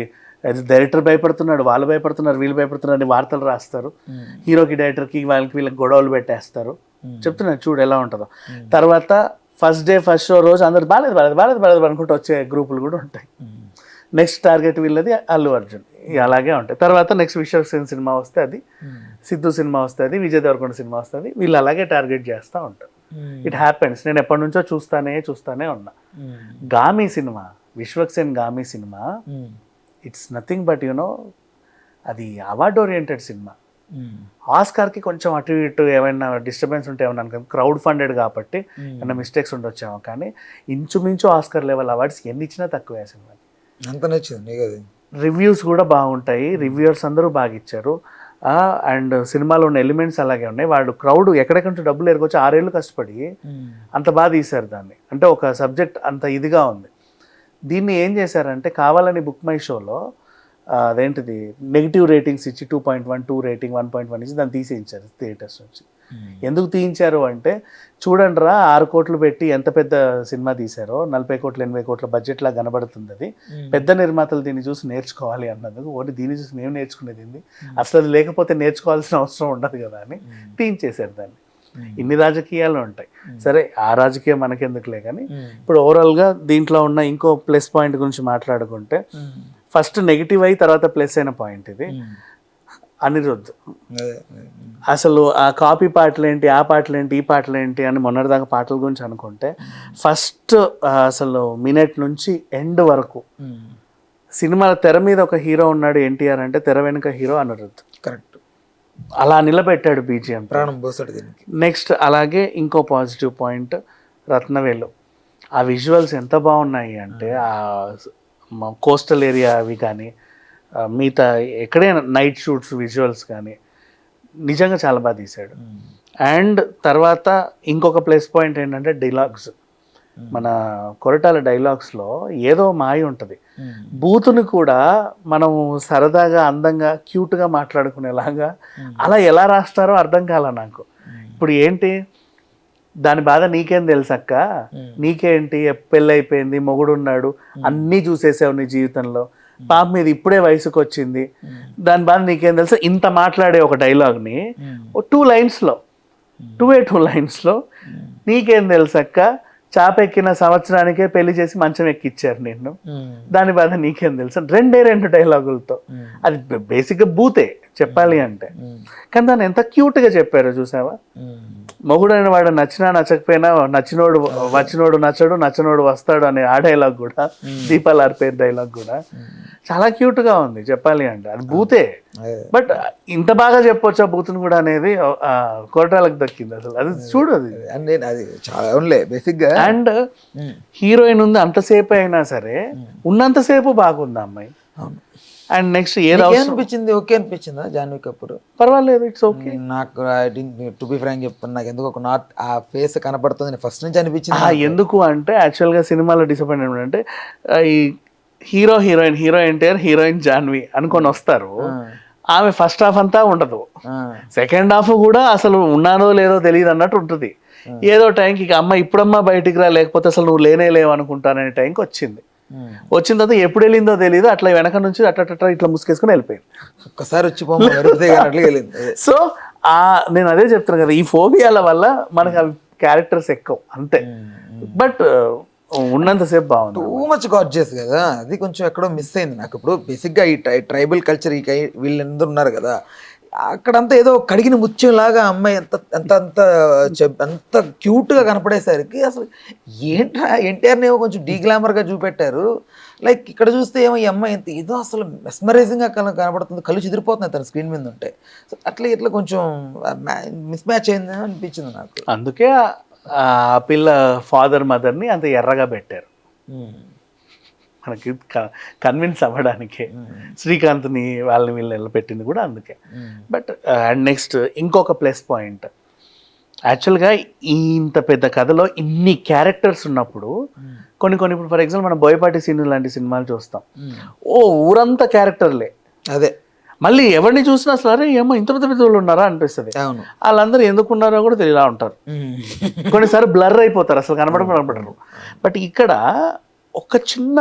డైరెక్టర్ భయపడుతున్నాడు, వాళ్ళు భయపడుతున్నారు, వీళ్ళు భయపడుతున్నారు అని వార్తలు రాస్తారు. హీరోకి డైరెక్టర్కి వీళ్ళకి గొడవలు పెట్టేస్తారు. చెప్తున్నాను చూడు ఎలా ఉంటుందో. తర్వాత ఫస్ట్ డే ఫస్ట్ షో రోజు అందరు బాలేదు అనుకుంటూ వచ్చే గ్రూపులు కూడా ఉంటాయి. నెక్స్ట్ టార్గెట్ వీళ్ళది అల్లు అర్జున్, అలాగే ఉంటాయి. తర్వాత నెక్స్ట్ విశ్వక్సేన్ సినిమా వస్తే అది, సిద్ధు సినిమా వస్తే అది, విజయ్ దేవరకొండ సినిమా వస్తుంది, వీళ్ళు అలాగే టార్గెట్ చేస్తూ ఉంటారు. It happens. నేను ఎప్పటి నుంచో చూస్తానే ఉన్నా. Gaami cinema, Vishwaksen Gaami cinema, it's nothing but అది అవార్డ్ ఓరియంటెడ్ సినిమా. ఆస్కార్కి కొంచెం అటు ఇటు ఏమైనా డిస్టర్బెన్స్ ఉంటే ఏమన్నా అనుకో, క్రౌడ్ ఫండెడ్ కాబట్టి ఏమైనా మిస్టేక్స్ ఉండొచ్చాము, కానీ ఇంచుమించు ఆస్కార్ లెవెల్ అవార్డ్స్ ఎన్ని ఇచ్చినా తక్కువే సినిమా. అంత నచ్చింది. రివ్యూస్ కూడా బాగుంటాయి, రివ్యూయర్స్ అందరూ బాగా ఇచ్చారు. అండ్ సినిమాలో ఉన్న ఎలిమెంట్స్ అలాగే ఉన్నాయి. వాళ్ళు క్రౌడ్ ఎక్కడెక్కడ నుంచి డబ్బులు ఎరగొచ్చి 6 ఏళ్ళు కష్టపడి అంత బాగా తీశారు దాన్ని. అంటే ఒక సబ్జెక్ట్ అంత ఇదిగా ఉంది. దీన్ని ఏం చేశారంటే కావాలని బుక్ మై షోలో అదేంటిది నెగిటివ్ రేటింగ్స్ ఇచ్చి 2.1, 2 రేటింగ్ 1.1 ఇచ్చి దాన్ని తీసేయించారు థియేటర్స్ నుంచి. ఎందుకు తీయించారు అంటే, చూడండి రా 6 కోట్లు పెట్టి ఎంత పెద్ద సినిమా తీశారో, 40 కోట్లు 80 కోట్ల బడ్జెట్లా కనబడుతుంది. అది పెద్ద నిర్మాతలు దీన్ని చూసి నేర్చుకోవాలి అన్నందుకు, ఓన్లీ దీన్ని చూసి మేము నేర్చుకునేది ఏంది, అసలు అది లేకపోతే నేర్చుకోవాల్సిన అవసరం ఉండదు కదా అని తీయించేశారు దాన్ని. ఇన్ని రాజకీయాలు ఉంటాయి, సరే ఆ రాజకీయం మనకెందుకులే. కానీ ఇప్పుడు ఓవరాల్గా దీంట్లో ఉన్న ఇంకో ప్లస్ పాయింట్ గురించి మాట్లాడుకుంటే, ఫస్ట్ నెగిటివ్ అయి తర్వాత ప్లస్ అయిన పాయింట్ ఇది. అనిరుద్ధ్ అసలు ఆ కాపీ పాటలు ఏంటి, ఆ పాటలు ఏంటి, ఈ పాటలు ఏంటి అని మొన్నటిదాకా పాటల గురించి అనుకుంటే, ఫస్ట్ అసలు మినిట్ నుంచి ఎండ్ వరకు సినిమా తెర మీద ఒక హీరో ఉన్నాడు ఎన్టీఆర్ అంటే, తెర వెనుక హీరో అనిరుద్ధ్. కరెక్ట్. అలా నిలబెట్టాడు బీజిఎం, ప్రాణం పోసాడు దీనికి. నెక్స్ట్ అలాగే ఇంకో పాజిటివ్ పాయింట్ రత్నవేలు. ఆ విజువల్స్ ఎంత బాగున్నాయి అంటే, ఆ కోస్టల్ ఏరియా అవి కానీ, మిగతా ఎక్కడైనా నైట్ షూట్స్ విజువల్స్ కానీ నిజంగా చాలా బాగా తీశాడు. అండ్ తర్వాత ఇంకొక ప్లస్ పాయింట్ ఏంటంటే డైలాగ్స్. మన కొరటాల డైలాగ్స్లో ఏదో మాయ ఉంటుంది. బూతుని కూడా మనం సరదాగా అందంగా క్యూట్గా మాట్లాడుకునేలాగా అలా ఎలా రాస్తారో అర్థం కాల నాకు. ఇప్పుడు ఏంటి దాని బాధ నీకేం తెలుసక్క, నీకేంటి పెళ్ళి అయిపోయింది, మొగుడున్నాడు, అన్నీ చూసేసావు నీ జీవితంలో, పాప మీద ఇప్పుడే వయసుకు వచ్చింది, దాని బాధ నీకేం తెలుసా, ఇంత మాట్లాడే ఒక డైలాగ్ని 2 లైన్స్లో 2 లైన్స్లో నీకేం తెలుసక్క, చాపెక్కిన సంవత్సరానికే పెళ్లి చేసి మంచం ఎక్కిచ్చారు నిన్ను, దాని బాధ నీకేం తెలుసా, 2 డైలాగులతో. అది బేసిక్గా బూతే చెప్పాలి అంటే, కానీ దాన్ని ఎంత క్యూట్గా చెప్పారో చూసావా. మొగుడైన వాడు నచ్చినా నచ్చకపోయినా, నచ్చినోడు వచ్చినోడు నచ్చడు, నచ్చనోడు వస్తాడు అనే ఆ డైలాగ్ కూడా, దీపాల పేరు డైలాగ్ కూడా చాలా క్యూట్గా ఉంది చెప్పాలి అంటే. అది బూతే, బట్ ఇంత బాగా చెప్పొచ్చా బూతుని కూడా అనేది కొరటాలకు దక్కింది అసలు. అది చూడు, అది చాలా బేసిక్గా. అండ్ హీరోయిన్ ఉంది అంతసేపు అయినా సరే ఉన్నంతసేపు బాగుంది అమ్మాయి. అండ్ నెక్స్ట్ అనిపించింది, ఓకే అనిపించిందా జాహ్నవి కపూర్? పర్వాలేదు, ఇట్స్ ఓకే. నాకు టు బి ఫ్రాంక్ చెప్తాను, నాకు ఎందుకు ఒక నాట్ ఆ ఫేస్ కనపడుతుంది ఫస్ట్ నుంచి అనిపించింది. ఎందుకు అంటే యాక్చువల్గా సినిమాలో డిసప్పాయింట్మెంట్ అంటే, ఈ హీరో ఎన్టీఆర్, హీరోయిన్ జాహ్నవి అనుకొని వస్తారు. ఆమె ఫస్ట్ హాఫ్ అంతా ఉండదు, సెకండ్ హాఫ్ కూడా అసలు ఉన్నానో లేదో తెలియదు అన్నట్టు ఉంటుంది. ఏదో టైంకి ఇక అమ్మ ఇప్పుడమ్మా బయటికి రా, లేకపోతే అసలు నువ్వు లేవు అనుకుంటాననే టైంకి వచ్చింది. వచ్చిన తర్వాత ఎప్పుడు వెళ్ళిందో తెలియదు, అట్లా వెనక నుంచి అట్లా ఇట్లా ముసుకేసుకుని వెళ్ళిపోయింది. ఒక్కసారి వచ్చి సో నేను అదే చెప్తాను కదా, ఈ ఫోబియాల వల్ల మనకు అవి క్యారెక్టర్స్ ఎక్కువ అంతే. బట్ ఉన్నంతసేపు బాగుంది. టూ మచ్ గార్జియస్ కదా, అది కొంచెం ఎక్కడో మిస్ అయింది నాకు. ఇప్పుడు బేసిక్గా ఈ ట్రైబల్ కల్చర్ వీళ్ళందరూ ఉన్నారు కదా, అక్కడంతా ఏదో కడిగిన ముత్యంలాగా అమ్మాయి అంత క్యూట్గా కనపడేసరికి అసలు ఏంట్రా ఎన్టీఆర్ని ఏమో కొంచెం డీగ్లామర్గా చూపెట్టారు. లైక్ ఇక్కడ చూస్తే ఏమో ఈ అమ్మాయి ఎంత ఏదో అసలు మెస్మరైజింగ్గా కనపడుతుంది, కళ్ళు చెదిరిపోతున్నాయి తన స్క్రీన్ మీద ఉంటే. సో అట్లా ఇట్లా కొంచెం మిస్ మ్యాచ్ అయింది అనిపించింది నాకు. అందుకే ఆ పిల్ల ఫాదర్ మదర్ని అంత ఎర్రగా పెట్టారు మనకి కన్విన్స్ అవ్వడానికి. శ్రీకాంత్ని వాళ్ళని వీళ్ళని పెట్టింది కూడా అందుకే. బట్ అండ్ నెక్స్ట్ ఇంకొక ప్లస్ పాయింట్, యాక్చువల్గా ఇంత పెద్ద కథలో ఇన్ని క్యారెక్టర్స్ ఉన్నప్పుడు కొన్ని ఇప్పుడు ఫర్ ఎగ్జాంపుల్ మనం బోయపాటి సీను లాంటి సినిమాలు చూస్తాం, ఊరంతా క్యారెక్టర్లే. అదే మళ్ళీ ఎవరిని చూసినా సరే ఏమో ఇంత పెద్ద వాళ్ళు ఉన్నారా అనిపిస్తుంది. వాళ్ళందరూ ఎందుకున్నారో కూడా తెలియలా ఉంటారు, కొన్నిసార్లు బ్లర్ అయిపోతారు, అసలు కనబడరు. బట్ ఇక్కడ ఒక చిన్న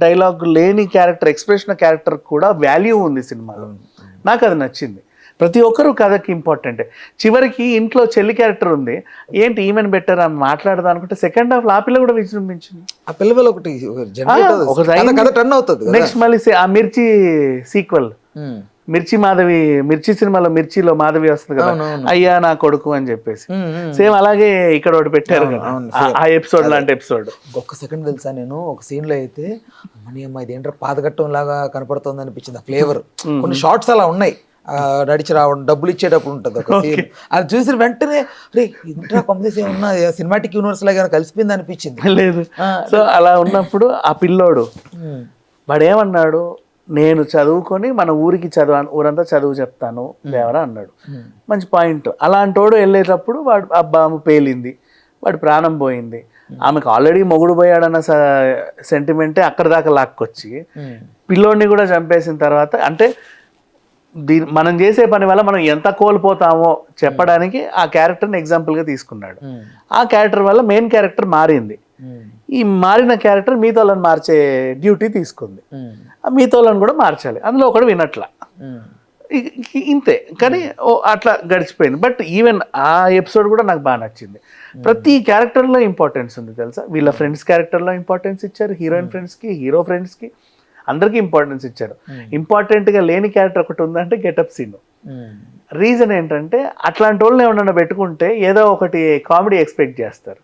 డైలాగ్ లేని క్యారెక్టర్, ఎక్స్ప్రెషన్ క్యారెక్టర్ కూడా వాల్యూ ఉంది సినిమాలో. నాకు అది నచ్చింది. ప్రతి ఒక్కరు కథకి ఇంపార్టెంట్. చివరికి ఇంట్లో చెల్లి క్యారెక్టర్ ఉంది, ఏంటి ఈమెను బెటర్ అని మాట్లాడదాం అనుకుంటే సెకండ్ హాఫ్ ఆ పిల్ల కూడా విజృంభించింది. ఆ పిల్లలు ఒకటి టర్న్ అవుతుంది. నెక్స్ట్ మళ్ళీ ఆ మిర్చి సీక్వెల్, మిర్చి సినిమాలో మిర్చిలో మాధవి వస్తుంది కదా, అయ్యా నా కొడుకు అని చెప్పేసి, సేమ్ అలాగే ఇక్కడ ఒకటి పెట్టారు కదా, ఆ ఎపిసోడ్ లాంటి ఎపిసోడ్. ఒక్క సెకండ్ తెలుసా, నేను ఒక సీన్ లో అయితే మనీ అమ్మ ఇది ఏంటో పాతగట్టం లాగా కనపడుతుంది అనిపించింది. ఆ ఫ్లేవర్ కొన్ని షార్ట్స్ అలా ఉన్నాయి, నడిచి రావడం, డబ్బులు ఇచ్చేటప్పుడు ఉంటుంది ఒక సీన్, అది చూసిన వెంటనే రే ఇంట్రా కొంపేసి ఏమన్నా సినిమాటిక్ యూనివర్స్ లాగా కలిసిపోయింది అనిపించింది. లేదు, సో అలా ఉన్నప్పుడు ఆ పిల్లోడు వాడు ఏమన్నాడు, నేను చదువుకొని మన ఊరికి ఊరంతా చదువు చెప్తాను దేవరా అన్నాడు. మంచి పాయింట్. అలాంటోడు వెళ్ళేటప్పుడు వాడు అబ్బా ఆమె పేలింది, వాడి ప్రాణం పోయింది, ఆమెకు ఆల్రెడీ మొగుడు పోయాడన్న సెంటిమెంటే అక్కడ దాకా లాక్కొచ్చి పిల్లోడిని కూడా చంపేసిన తర్వాత, అంటే మనం చేసే పని వల్ల మనం ఎంత కోల్పోతామో చెప్పడానికి ఆ క్యారెక్టర్ని ఎగ్జాంపుల్గా తీసుకున్నాడు. ఆ క్యారెక్టర్ వల్ల మెయిన్ క్యారెక్టర్ మారింది. ఈ మారిన క్యారెక్టర్ మిగతాలను మార్చే డ్యూటీ తీసుకుంది. ఆ మిగతాలను కూడా మార్చాలి, అందులో ఒకడు వినట్లా, ఇంతే. కానీ అట్లా గడిచిపోయింది. బట్ ఈవెన్ ఆ ఎపిసోడ్ కూడా నాకు బాగా నచ్చింది. ప్రతి క్యారెక్టర్లో ఇంపార్టెన్స్ ఉంది తెలుసా. వీళ్ళ ఫ్రెండ్స్ క్యారెక్టర్లో ఇంపార్టెన్స్ ఇచ్చారు, హీరోయిన్ ఫ్రెండ్స్కి, హీరో ఫ్రెండ్స్కి, అందరికీ ఇంపార్టెన్స్ ఇచ్చారు. ఇంపార్టెంట్గా లేని క్యారెక్టర్ ఒకటి ఉందంటే గెటప్ సీన్. రీజన్ ఏంటంటే అట్లాంటి వాళ్ళని ఏమన్నా పెట్టుకుంటే ఏదో ఒకటి కామెడీ ఎక్స్పెక్ట్ చేస్తారు.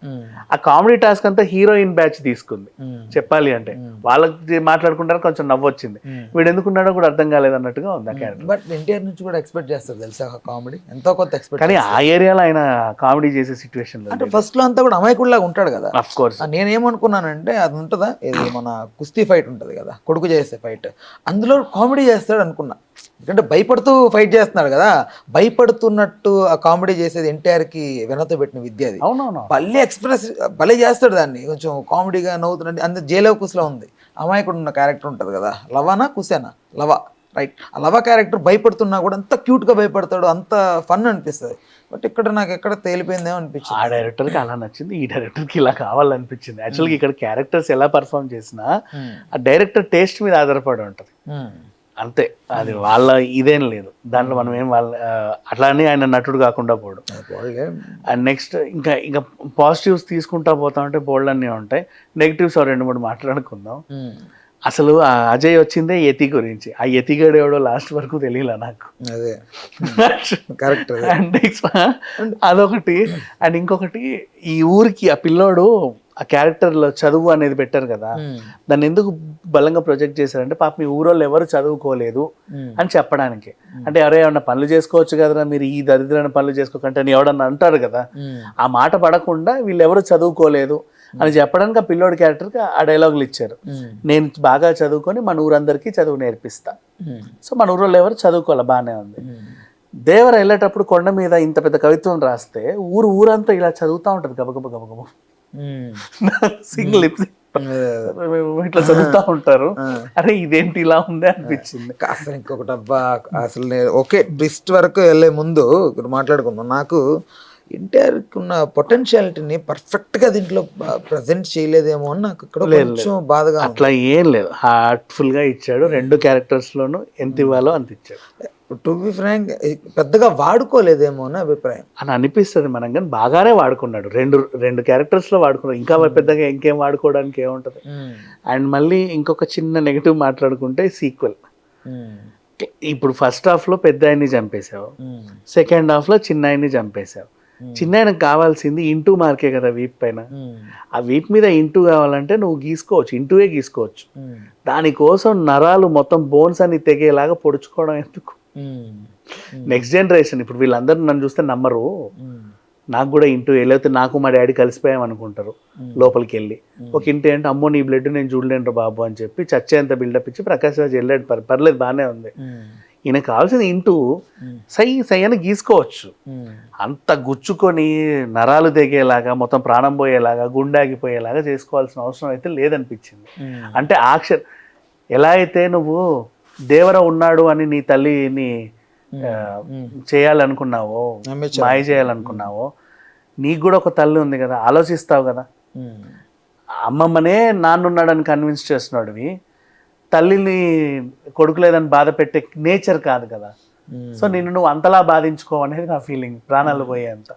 ఆ కామెడీ టాస్క్ అంతా హీరోయిన్ బ్యాచ్ తీసుకుంది చెప్పాలి అంటే. వాళ్ళకి మాట్లాడుకుంటారు, కొంచెం నవ్వొచ్చింది, వీడు ఎందుకున్నాడో కూడా అర్థం కాలేదు అన్నట్టుగా ఉంది ఆ క్యారెక్టర్. బట్ ఎన్టీఆర్ నుంచి కూడా ఎక్స్పెక్ట్ చేస్తారు తెలుసా కామెడీ, ఎంతో కొంత ఎక్స్పెక్ట్. కానీ ఆ ఏరియాలో ఆయన కామెడీ చేసే సిచ్యువేషన్ అంటే ఫస్ట్ లో అంతా కూడా అమాయకుడిలాగా ఉంటాడు కదా. ఆఫ్ కోర్స్ నేనేమనుకున్నానంటే అది ఉంటుందా, ఇది మన కుస్తీ ఫైట్ ఉంటుంది కదా, కొడుకు చేసే ఫైట్, అందులో కామెడీ చేస్తాడు అనుకున్నా. ఎందుకంటే భయపడుతూ ఫైట్ చేస్తున్నాడు కదా, భయపడుతున్నట్టు ఆ కామెడీ చేసేది ఎన్టీఆర్కి వెనతో పెట్టిన విద్య అది. అవునవును, భలే ఎక్స్ప్రెస్ భలే చేస్తాడు దాన్ని, కొంచెం కామెడీగా నవ్వుతున్నాడు. అంత జైలో కుస్లో ఉంది, అమాయకుడు ఉన్న క్యారెక్టర్ ఉంటుంది కదా, లవానా కుసేనా, లవ రైట్. ఆ లవ క్యారెక్టర్ భయపడుతున్నా కూడా అంత క్యూట్గా భయపడతాడు, అంత ఫన్ అనిపిస్తుంది. బట్ ఇక్కడ నాకు ఎక్కడ తేలిపోయిందేమో అనిపించింది. ఆ డైరెక్టర్కి అలా నచ్చింది, ఈ డైరెక్టర్కి ఇలా కావాలనిపించింది. యాక్చువల్గా ఇక్కడ క్యారెక్టర్స్ ఎలా పర్ఫామ్ చేసినా ఆ డైరెక్టర్ టేస్ట్ మీద ఆధారపడి ఉంటుంది అంతే. అది వాళ్ళ ఇదేం లేదు దాంట్లో, మనం ఏం వాళ్ళ అట్లానే ఆయన నటుడు కాకుండా పోడు. అండ్ నెక్స్ట్ ఇంకా పాజిటివ్స్ తీసుకుంటా పోతా ఉంటే బోల్డ్ అన్నీ ఉంటాయి, నెగిటివ్స్ 2-3 మాట్లాడుకుందాం. అసలు ఆ అజయ్ వచ్చిందే యతి గురించి. ఆ యతిగాడు ఎవడో లాస్ట్ వరకు తెలియలే నాకు. అదే కరెక్ట్. అండ్ అదొకటి. అండ్ ఇంకొకటి, ఈ ఊరికి ఆ పిల్లోడు ఆ క్యారెక్టర్లో చదువు అనేది పెట్టారు కదా, దాన్ని ఎందుకు బలంగా ప్రొజెక్ట్ చేశారంటే పాప మీ ఊరోళ్ళు ఎవరు చదువుకోలేదు అని చెప్పడానికి. అంటే ఎవరైనా పనులు చేసుకోవచ్చు కదరా మీరు, ఈ దరిద్రమైన పనులు చేసుకోకంటే అని ఎవడన్నా అంటారు కదా, ఆ మాట పడకుండా వీళ్ళు ఎవరు చదువుకోలేదు అని చెప్పడానికి ఆ పిల్లోడి క్యారెక్టర్కి ఆ డైలాగులు ఇచ్చారు. నేను బాగా చదువుకొని మన ఊరందరికీ చదువు నేర్పిస్తా. సో మన ఊరోళ్ళు ఎవరు చదువుకోవాలి, బాగానే ఉంది. దేవర వెళ్ళేటప్పుడు కొండ మీద ఇంత పెద్ద కవిత్వం రాస్తే ఊరంతా ఇలా చదువుతూ ఉంటుంది గబగబ గబగబ, సింగిల్ ఇట్లా చదువుతా ఉంటారు. అరే ఇదేంటి ఇలా ఉంది అనిపించింది. అసలు ఇంకొకటి అబ్బా, అసలు ఓకే ట్విస్ట్ వరకు వెళ్ళే ముందు ఇక్కడ మాట్లాడుకుందాం. నాకు ఎన్టీఆర్కి ఉన్న పొటెన్షియాలిటీని పర్ఫెక్ట్గా దీంట్లో ప్రజెంట్ చేయలేదేమో అని నాకు ఇక్కడ కొంచెం బాధగా. అట్లా ఏం లేదు, హార్ట్ఫుల్గా ఇచ్చాడు. 2 క్యారెక్టర్స్లోనూ ఎంత ఇవ్వాలో అంత ఇచ్చాడు. టు బి ఫ్రాంక్ పెద్దగా వాడుకోలేదేమో అని అభిప్రాయం అని అనిపిస్తుంది మనం, కానీ బాగానే వాడుకున్నాడు. రెండు క్యారెక్టర్స్లో వాడుకున్నాడు, ఇంకా పెద్దగా ఇంకేం వాడుకోవడానికి ఏముంటుంది. అండ్ మళ్ళీ ఇంకొక చిన్న నెగిటివ్ మాట్లాడుకుంటే సీక్వెల్. ఇప్పుడు ఫస్ట్ హాఫ్లో పెద్ద ఆయన్ని చంపేశావు, సెకండ్ హాఫ్లో చిన్న ఆయన్ని చంపేశావు. చిన్న ఆయనకు కావాల్సింది ఇంటూ మార్కే కదా వీప్ పైన. ఆ వీప్ మీద ఇంటూ కావాలంటే నువ్వు గీసుకోవచ్చు, ఇంటూవే గీసుకోవచ్చు. దానికోసం నరాలు మొత్తం బోన్స్ అని తెగేలాగా పొడుచుకోవడం ఎందుకు? నెక్స్ట్ జనరేషన్ ఇప్పుడు వీళ్ళందరూ నన్ను చూస్తే నమ్మరు, నాకు కూడా ఇంటూ లేకపోతే నాకు మా డాడీ కలిసిపోయాం అనుకుంటారు. లోపలికి వెళ్ళి ఒక ఇంటి అంటే అమ్మో నీ బ్లడ్ నేను చూడలేను బాబు అని చెప్పి చచ్చేంత బిల్డప్ ఇచ్చి ప్రకాష్ రాజ్ వెళ్ళాడు, పర్లేదు బాగానే ఉంది. ఈయన కావాల్సింది ఇంటూ సై అని గీసుకోవచ్చు, అంత గుచ్చుకొని నరాలు తెగేలాగా మొత్తం ప్రాణం పోయేలాగా గుండె ఆగిపోయేలాగా చేసుకోవాల్సిన అవసరం అయితే లేదనిపించింది. అంటే ఎలా అయితే నువ్వు దేవర ఉన్నాడు అని నీ తల్లిని చేయాలనుకున్నావో, మాయ చేయాలనుకున్నావో, నీకు కూడా ఒక తల్లి ఉంది కదా, ఆలోచిస్తావు కదా. అమ్మమ్మనే నాన్నున్నాడని కన్విన్స్ చేస్తున్నాడువి, తల్లిని కొడుకు లేదని బాధ పెట్టే నేచర్ కాదు కదా. సో నిన్ను నువ్వు అంతలా బాధించుకో అనేది నా ఫీలింగ్, ప్రాణాలు పోయేంత.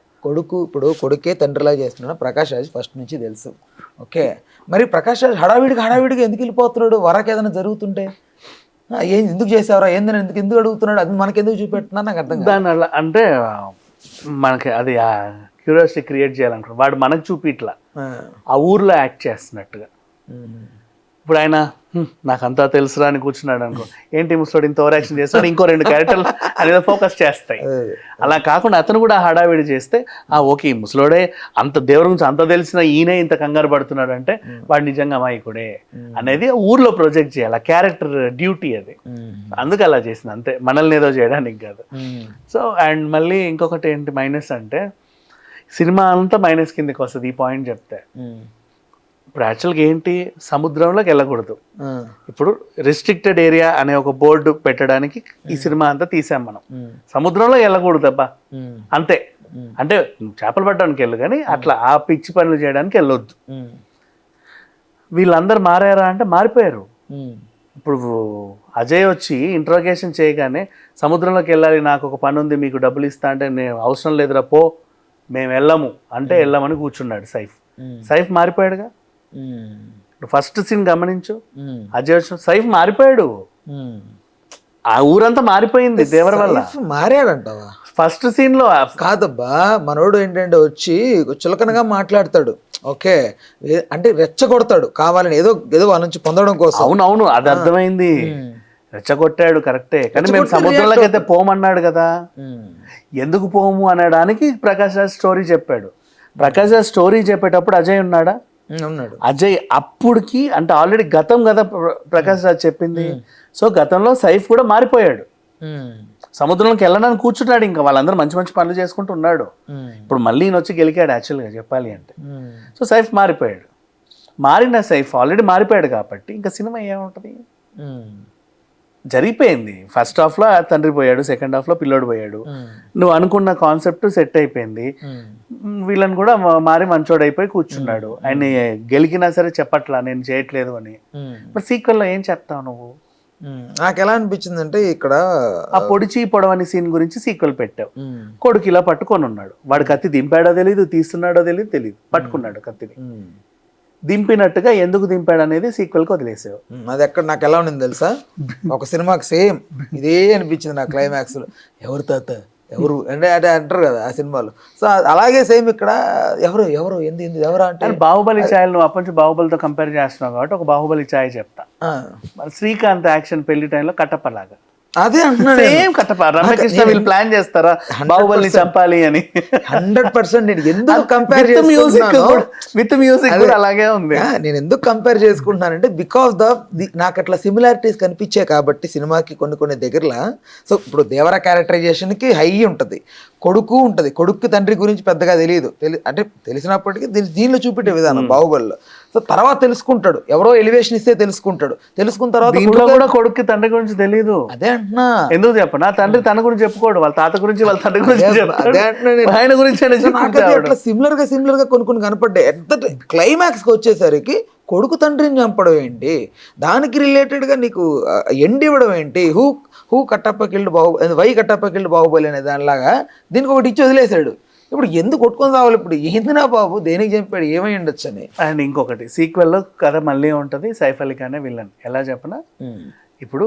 ఇప్పుడు కొడుకే తండ్రిలా చేస్తున్నాడు ప్రకాష్ రాజ్ ఫస్ట్ నుంచి తెలుసు. ఓకే, మరి ప్రకాష్ రాజ్ హడావిడిగా ఎందుకు వెళ్ళిపోతున్నాడు? వరకు ఏదైనా జరుగుతుంటే ఏం ఎందుకు చేసావరా, ఏందని ఎందుకు అడుగుతున్నాడు, అది మనకెందుకు చూపెట్టున్నా నాకు అర్థం కాదు. దాని అలా అంటే మనకి అది క్యూరియాసిటీ క్రియేట్ చేయాలనుకున్నాడు వాడు, మనకు చూపిట్లా ఆ ఊర్లో యాక్ట్ చేస్తున్నట్టుగా. ఇప్పుడు ఆయన నాకంతా తెలుసురా అని కూర్చున్నాడు అనుకో, ఏంటి ముసలోడు ఇంత ఓవర్ యాక్షన్ చేస్తాడు, ఇంకో 2 క్యారెక్టర్లు అనేది ఫోకస్ చేస్తాయి. అలా కాకుండా అతను కూడా హడావిడి చేస్తే ఓకే ముసలోడే అంత దేవుడి గురించి అంత తెలిసిన ఈయనే ఇంత కంగారు పడుతున్నాడు అంటే వాడు నిజంగా అమాయకుడే అనేది ఊర్లో ప్రొజెక్ట్ చేయాలి, ఆ క్యారెక్టర్ డ్యూటీ అది. అందుకు అలా చేసింది అంతే, మనల్ని ఏదో చేయడానికి కాదు. సో అండ్ మళ్ళీ ఇంకొకటి ఏంటి మైనస్ అంటే, సినిమా అంతా మైనస్ కిందకి వస్తుంది ఈ పాయింట్ చెప్తే. ఇప్పుడు యాక్చువల్గా ఏంటి, సముద్రంలోకి వెళ్ళకూడదు. ఇప్పుడు రిస్ట్రిక్టెడ్ ఏరియా అనే ఒక బోర్డు పెట్టడానికి ఈ సినిమా అంతా తీసాం మనం. సముద్రంలో వెళ్ళకూడదు అబ్బా అంతే, అంటే చేపలు పట్టడానికి వెళ్ళు కానీ అట్లా ఆ పిచ్చి పనులు చేయడానికి వెళ్ళొద్దు. వీళ్ళందరూ మారారా అంటే మారిపోయారు. ఇప్పుడు అజయ్ వచ్చి ఇంట్రోగేషన్ చేయగానే సముద్రంలోకి వెళ్ళాలి, నాకు ఒక పని ఉంది, మీకు డబ్బులు ఇస్తా అంటే నేను అవసరం లేదురా పో మేము వెళ్ళము అంటే వెళ్ళమని కూర్చున్నాడు సైఫ్. సైఫ్ మారిపోయాడుగా. ఫస్ట్ సీన్ గమనించు, అజయ్ వచ్చి సైఫ్ మారిపోయాడు, ఆ ఊరంతా మారిపోయింది దేవర వల్ల. మారాడంటావా? ఫస్ట్ సీన్ లో కాదబ్బా, మనోడు ఏంటంటే వచ్చి చులకనగా మాట్లాడతాడు, ఓకే అంటే రెచ్చగొడతాడు కావాలని, ఏదో వాళ్ళ నుంచి పొందడం కోసం. అవునవును అది అర్థమైంది, రెచ్చగొట్టాడు కరెక్టే, కానీ మేము సముద్రంలోకి అయితే పోమన్నాడు కదా. ఎందుకు పోము అనడానికి ప్రకాష్ రాజ్ స్టోరీ చెప్పాడు. ప్రకాష్ రాజ్ స్టోరీ చెప్పేటప్పుడు అజయ్ ఉన్నాడా? ఉన్నాడు. అజయ్ అప్పుడుకి అంటే ఆల్రెడీ గతం కదా ప్రకాష్ రాజ్ చెప్పింది. సో గతంలో సైఫ్ కూడా మారిపోయాడు, సముద్రంలోకి వెళ్ళడానికి కూర్చున్నాడు, ఇంకా వాళ్ళందరూ మంచి మంచి పనులు చేసుకుంటూ ఉన్నాడు. ఇప్పుడు మళ్ళీ ఈయన వచ్చి గెలికాడు యాక్చువల్గా చెప్పాలి అంటే. సో సైఫ్ మారిపోయాడు, మారిన సైఫ్ ఆల్రెడీ మారిపోయాడు కాబట్టి ఇంకా సినిమా ఏముంటుంది, జరిగిపోయింది. ఫస్ట్ హాఫ్లో తండ్రి పోయాడు, సెకండ్ హాఫ్లో పిల్లోడు పోయాడు, నువ్వు అనుకున్న కాన్సెప్ట్ సెట్ అయిపోయింది. వీళ్ళని కూడా మారి మంచోడు అయిపోయి కూర్చున్నాడు. ఆయన గెలికినా సరే చెప్పట్లా నేను చేయట్లేదు అని. మరి సీక్వెల్లో ఏం చెప్తావు నువ్వు? నాకు ఎలా అనిపించింది అంటే, ఇక్కడ ఆ పొడిచి పొడవని సీన్ గురించి సీక్వెల్ పెట్టావు. కొడుకు ఇలా పట్టుకొని ఉన్నాడు, వాడు కత్తి దింపాడో తెలీదు, తీస్తున్నాడో తెలీదు, పట్టుకున్నాడు కత్తిని. దింపినట్టుగా ఎందుకు దింపాడు అనేది సీక్వెల్కి వదిలేసావు. అది ఎక్కడ నాకు ఎలా ఉండింది తెలుసా, ఒక సినిమాకి సేమ్ ఇదే అనిపించింది నా క్లైమాక్స్లో. ఎవరు తాత ఎవరు అంటే అంటే అంటారు కదా ఆ సినిమాలో. సో అలాగే సేమ్ ఇక్కడ ఎవరు ఎవరు ఎందు ఎవరు అంటే బాహుబలి ఛాయలు నువ్వు అప్పటి నుంచి బాహుబలితో కంపేర్ చేస్తున్నావు కాబట్టి ఒక బాహుబలి ఛాయ్ చెప్తా. మరి శ్రీకాంత్ యాక్షన్ పెళ్లి టైంలో కట్టప్పలాగా అదే అంటున్నాను, సేమ్ కట్టప్ప. రమ్యకృష్ణ వీళ్ళు ప్లాన్ చేస్తారా బాహుబలిని చంపాలి అని? 100% నేను ఎందుకు కంపేర్ విత్ మ్యూజిక్ కూడా అలాగే ఉంది. నేను ఎందుకు కంపేర్ చేసుకుంటున్నానంటే బికాస్ నాకు అట్లా సిమిలారిటీస్ కనిపించాయి కాబట్టి సినిమాకి కొన్ని దగ్గరలా. సో ఇప్పుడు దేవర క్యారెక్టరైజేషన్కి హై ఉంటుంది, కొడుకు ఉంటుంది, కొడుకు తండ్రి గురించి పెద్దగా తెలియదు, అంటే తెలిసినప్పటికీ దీనిలో చూపెట్టే విధానం బాహుబలిలో. సో తర్వాత తెలుసుకుంటాడు, ఎవరో ఎలివేషన్ ఇస్తే తెలుసుకుంటాడు, తెలుసుకున్న తర్వాత కూడా కొడుకు తండ్రి గురించి తెలియదు. అదే అంటున్నా, ఎందుకు చెప్ప నా తండ్రి తన గురించి చెప్పుకోడు, వాళ్ళ తాత గురించి వాళ్ళ తండ్రి గురించి ఆయన గురించి అట్లా సిమిలర్ గా కొన్ని కనపడ్డాయి. ఎంత క్లైమాక్స్ కి వచ్చేసరికి కొడుకు తండ్రిని చంపడం ఏంటి, దానికి రిలేటెడ్ గా నీకు ఎండ్ ఇవ్వడం ఏంటి, who Kattappa killed Baahubali, why Kattappa killed Baahubali అనే దానిలాగా దీనికి ఒకటి ఇచ్చి వదిలేశాడు. ఇప్పుడు ఎందుకు కొట్టుకొని రావాలి, ఇప్పుడు ఏందినా బాబు దేనికి చంపాడు, ఏమై ఉండొచ్చు అని. అండ్ ఇంకొకటి సీక్వెల్లో కథ మళ్ళీ ఉంటుంది, సైఫ్ అలీ ఖానే విలన్. ఎలా చెప్పనా, ఇప్పుడు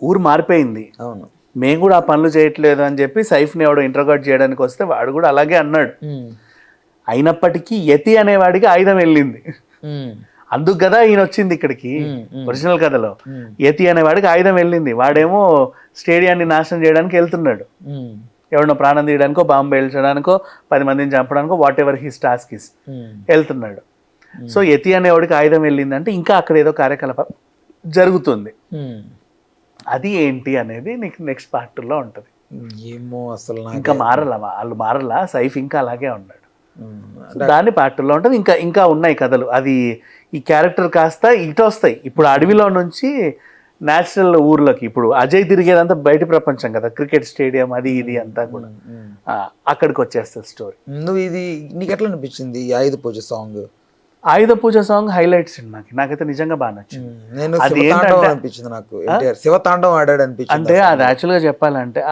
ఊరు మారిపోయింది, అవును మేము కూడా ఆ పనులు చేయట్లేదు అని చెప్పి సైఫ్ని ఎవడో ఇంట్రోగేట్ చేయడానికి వస్తే వాడు కూడా అలాగే అన్నాడు. అయినప్పటికీ యతి అనేవాడికి ఆయుధం వెళ్ళింది, అందుకు కదా ఈయన వచ్చింది ఇక్కడికి. ఒరిజినల్ కథలో యతి అనేవాడికి ఆయుధం వెళ్ళింది, వాడేమో స్టేడియాన్ని నాశనం చేయడానికి వెళ్తున్నాడు, ఎవరినో ప్రాణం తీయడానికో బాంబు పేల్చడానికో 10 మందిని చంపడానికో whatever his task is వెళ్తున్నాడు. సో యతి అనేవాడికి ఆయుధం వెళ్ళిందంటే ఇంకా అక్కడ ఏదో కార్యకలాపం జరుగుతుంది. అది ఏంటి అనేది నీకు నెక్స్ట్ పార్ట్లో ఉంటుంది. ఏమో అసలు ఇంకా వాళ్ళు మారలా, సైఫ్ ఇంకా అలాగే ఉన్నాడు, దాని పార్ట్లో ఉంటుంది. ఇంకా ఉన్నాయి కథలు, అది ఈ క్యారెక్టర్ కాస్త ఇటు వస్తాయి. ఇప్పుడు అడవిలో నుంచి న్యాచురల్ ఊర్లోకి, ఇప్పుడు అజయ్ తిరిగేదంతా బయట ప్రపంచం కదా, క్రికెట్ స్టేడియం అది ఇది అంతా కూడా అక్కడికి వచ్చేస్తుంది స్టోరీ. నువ్వు ఇది నీకు ఎట్లా అనిపించింది, ఆయుధ పూజ సాంగ్? ఆయుధ పూజ సాంగ్ హైలైట్స్ నాకైతే నిజంగా బాగా నచ్చింది. నేను అది శివతాండవం ఏంటంటే అనిపించింది నాకు, ఎన్టీఆర్ శివతాండవం ఆడాడు అనిపించింది. అంటే అది యాక్చువల్గా చెప్పాలంటే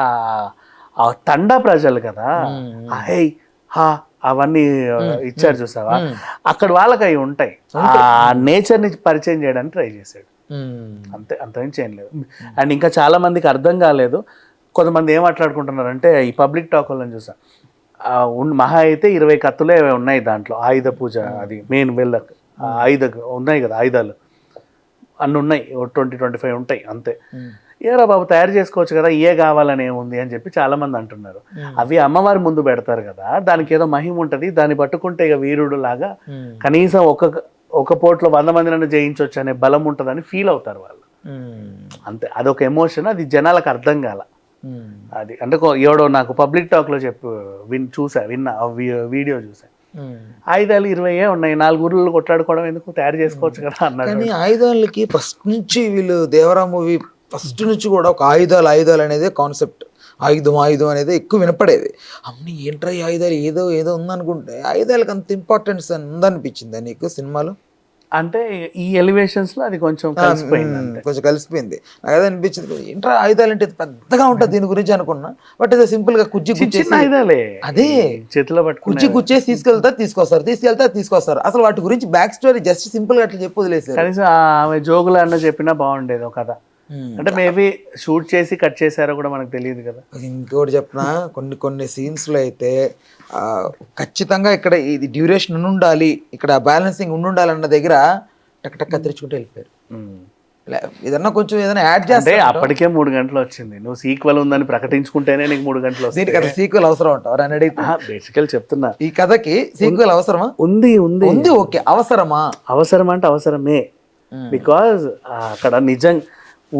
ఆ తండా ప్రజలు కదా, హై హా అవన్నీ ఇచ్చారు చూసావా, అక్కడ వాళ్ళకి అవి ఉంటాయి. ఆ నేచర్ని పరిచయం చేయడానికి ట్రై చేశాడు అంతే, అంతేం చేయలేదు. అండ్ ఇంకా చాలా మందికి అర్థం కాలేదు. కొంతమంది ఏం మాట్లాడుకుంటున్నారంటే ఈ పబ్లిక్ టాక్ వాళ్ళని చూసా, మహా అయితే 20 కత్తులే ఉన్నాయి దాంట్లో, ఆయుధ పూజ అది మెయిన్ వెళ్ళకు ఉన్నాయి కదా ఆయుధాలు అన్ని ఉన్నాయి, 20-25 ఉంటాయి అంతే. ఏరా బాబు తయారు చేసుకోవచ్చు కదా, ఏ కావాలని ఏముంది అని చెప్పి చాలా మంది అంటున్నారు. అవి అమ్మవారి ముందు పెడతారు కదా, దానికి ఏదో మహిమ ఉంటుంది, దాన్ని పట్టుకుంటే ఇక వీరుడు లాగా కనీసం ఒక పోట్లో 100 మందినైనా జయించవచ్చు అనే బలం ఉంటుందని ఫీల్ అవుతారు వాళ్ళు అంతే. అదొక ఎమోషన్, అది జనాలకు అర్థం కాల. అది అంటే ఎవడో నాకు పబ్లిక్ టాక్ లో విన్నా వీడియో చూసా, ఆయుధాలు 20 ఉన్నాయి, 4 ఊర్లు కొట్లాడుకోవడం ఎందుకు, తయారు చేసుకోవచ్చు కదా అన్నాడు. కానీ ఆయుధాలకి ఫస్ట్ నుంచి వీళ్ళు దేవరా మూవీ ఫస్ట్ నుంచి కూడా ఒక ఆయుధాలు అనేది కాన్సెప్ట్, ఆయుధం అనేది ఎక్కువ వినపడేది. అమ్మ ఏంట్రా ఈ ఆయుధాలు, ఏదో ఉందనుకుంటే ఆయుధాలకు అంత ఇంపార్టెన్స్ ఉందనిపించింది నీకు సినిమాలో? అంటే ఈ ఎలివేషన్స్ లో అది కొంచెం కలిసిపోయింది. నాకు అదే అనిపించింది, ఏంట్రా ఆయుధాలు అంటే పెద్దగా ఉంటుంది దీని గురించి అనుకున్నా, బట్ ఏదో సింపుల్ గా కుర్చీ ఆయుధాలే, అదే చేతిలో కుర్చీ తీసుకొస్తారు. అసలు వాటి గురించి బ్యాక్ స్టోరీ జస్ట్ సింపుల్ గా అట్లా చెప్పి వదిలేసారు. కనీసం ఆమె జోగులు అన్న చెప్పినా బాగుండేది ఒక కథ. అంటే మేబీ షూట్ చేసి కట్ చేశారో కూడా మనకు తెలియదు కదా. ఇంకోటి చెప్పిన కొన్ని సీన్స్ లో అయితే ఖచ్చితంగా ఇక్కడ ఇది డ్యూరేషన్ ఉండాలి, ఇక్కడ బ్యాలెన్సింగ్ ఉండాలి అన్న దగ్గర టక్ కత్తిరించుకుంటూ వెళ్ళిపోయారు. ఏదన్నా కొంచెం ఏదైనా యాడ్ చేస్తే అప్పటికే 3 గంటలు వచ్చింది, నువ్వు సీక్వెల్ ఉందని ప్రకటించుకుంటేనే నీకు 3 గంటలు వస్తుంది. దీనికి అసలు సీక్వెల్ అవసరం అంటారు అని అడిగితే బేసికల్ చెప్తున్నా, ఈ కథకి సీక్వెల్ అవసరమా? ఉంది. ఓకే, అవసరం అంటే అవసరమే. బికాజ్ అక్కడ నిజం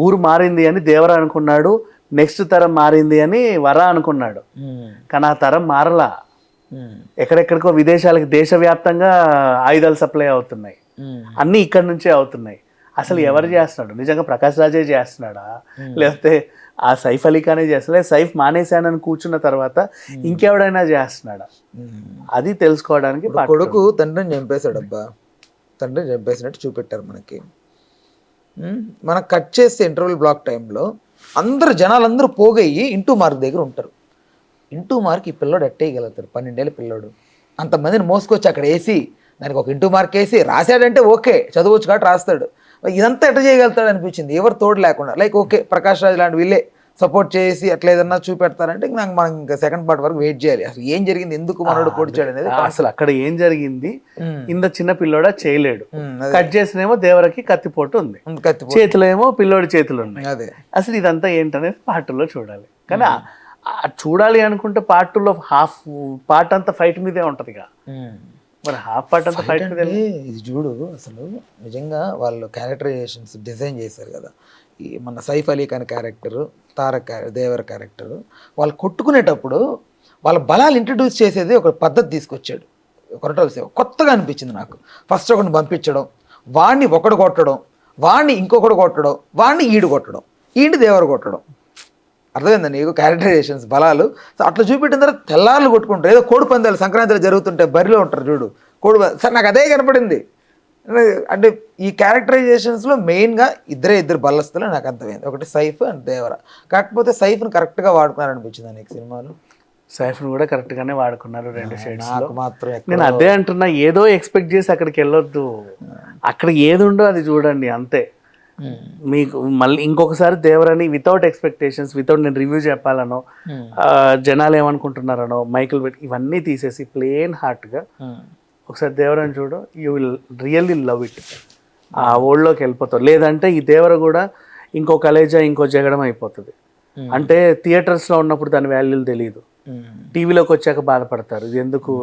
ఊరు మారింది అని దేవర అనుకున్నాడు, నెక్స్ట్ తరం మారింది అని వర అనుకున్నాడు, కానీ ఆ తరం మారలా. ఎక్కడెక్కడికో విదేశాలకి దేశవ్యాప్తంగా ఆయుధాలు సప్లై అవుతున్నాయి, అన్నీ ఇక్కడ నుంచే అవుతున్నాయి. అసలు ఎవరు చేస్తున్నాడు? నిజంగా ప్రకాష్ రాజే చేస్తున్నాడా, లేకపోతే ఆ సైఫ్ అలీ ఖానే చేస్తున్నాడు? సైఫ్ మానేశానని కూర్చున్న తర్వాత ఇంకెవడైనా చేస్తున్నాడా? అది తెలుసుకోవడానికి. కొడుకు తండ్రిని చంపేశాడు, తండ్రిని చంపేసినట్టు చూపెట్టారు మనకి. మనం కట్ చేస్తే ఇంటర్వెల్ బ్లాక్ టైంలో జనాలందరూ పోగయ్యి ఇంటూ మార్క్ దగ్గర ఉంటారు. ఇంటూ మార్క్ ఈ పిల్లోడు ఎట్టేయగలుగుతాడు, 12 ఏళ్ళ పిల్లోడు అంతమందిని మోసుకొచ్చి అక్కడ వేసి దానికి ఒక ఇంటూ మార్క్ వేసి రాశాడంటే ఓకే, చదవచ్చు కాబట్టి రాస్తాడు. ఇదంతా ఎట్ట చేయగలుగుతాడు అనిపించింది, ఎవరు తోడు లేకుండా. లైక్ ఓకే ప్రకాష్ రాజ్ లాంటి వీళ్ళే సపోర్ట్ చేసి అట్లా ఏదన్నా చూపెడతారంటే మనం ఇంకా సెకండ్ పార్ట్ వరకు వెయిట్ చేయాలి. అసలు ఏం జరిగింది, ఎందుకు మనోడు పొడిచాడు అనేది. అసలు అక్కడ ఏం జరిగింది, ఇంత చిన్న పిల్లోడా చేయలేడు, కట్ చేసినేమో దేవరకి కత్తిపోటు ఉంది, చేతిలో ఏమో పిల్లోడి చేతులు ఉన్నాయి. అదే అసలు ఇదంతా ఏంటనేది పార్ట్ 2లో చూడాలి. కానీ చూడాలి అనుకుంటే పార్ట్ 2లో హాఫ్ పార్ట్ అంతా ఫైట్ మీదే ఉంటదిగా, మరి హాఫ్ పార్ట్ అంతా ఫైట్ మీద. ఇది చూడు, అసలు నిజంగా వాళ్ళు క్యారెక్టరైజేషన్స్ డిజైన్ చేశారు కదా. ఈ మన సైఫ్ అలీ ఖాన్ క్యారెక్టరు, దేవర క్యారెక్టరు, వాళ్ళు కొట్టుకునేటప్పుడు వాళ్ళ బలాలు ఇంట్రడ్యూస్ చేసేది ఒక పద్ధతి తీసుకొచ్చాడు కొరటాల శివ. కొత్తగా అనిపించింది నాకు. ఫస్ట్ ఒకరిని పంపించడం, వాడిని ఒకడు కొట్టడం, వాడిని ఇంకొకడు కొట్టడం, వాడిని ఈడు కొట్టడం, దేవర కొట్టడం. అర్థమైందా నీకు క్యారెక్టరైజేషన్స్ బలాలు? సో అట్లా చూపెట్టిన తర్వాత తెల్లార్లు కొట్టుకుంటారు. ఏదో కోడి పందాలు సంక్రాంతిలో జరుగుతుంటే బరిలో ఉంటారు చూడు, సార్ నాకు అదే కనపడింది. అంటే ఈ క్యారెక్టరైజేషన్స్లో మెయిన్గా ఇద్దరు బల్లస్తులు నాకు అర్థమైంది, ఒకటి సైఫ్ అండ్ దేవర. కాకపోతే సైఫ్ని కరెక్ట్గా వాడుకున్నారనిపించింది నీకు సినిమాలో. సైఫ్ని కూడా కరెక్ట్గానే వాడుకున్నారు 2 షేడ్స్. నాకు మాత్రం నేను అదే అంటున్నా, ఏదో ఎక్స్పెక్ట్ చేసి అక్కడికి వెళ్ళొద్దు, అక్కడ ఏది ఉందో అది చూడండి అంతే. మీకు మళ్ళీ ఇంకొకసారి దేవరని వితౌట్ ఎక్స్పెక్టేషన్స్, వితౌట్ నేను రివ్యూ చెప్పాలనో, జనాలు ఏమనుకుంటున్నారనో, మైకిల్ బెట్ ఇవన్నీ తీసేసి ప్లెయిన్ హార్ట్గా ఒకసారి దేవరని చూడు, you will really love it. ఆ ఓల్డ్లోకి వెళ్ళిపోతావు. లేదంటే ఈ దేవర కూడా ఇంకో కలేజా, ఇంకో జగడం అయిపోతుంది. అంటే థియేటర్స్లో ఉన్నప్పుడు దాని వాల్యూలు తెలియదు, టీవీలోకి వచ్చాక బాధపడతారు, ఇది ఎందుకు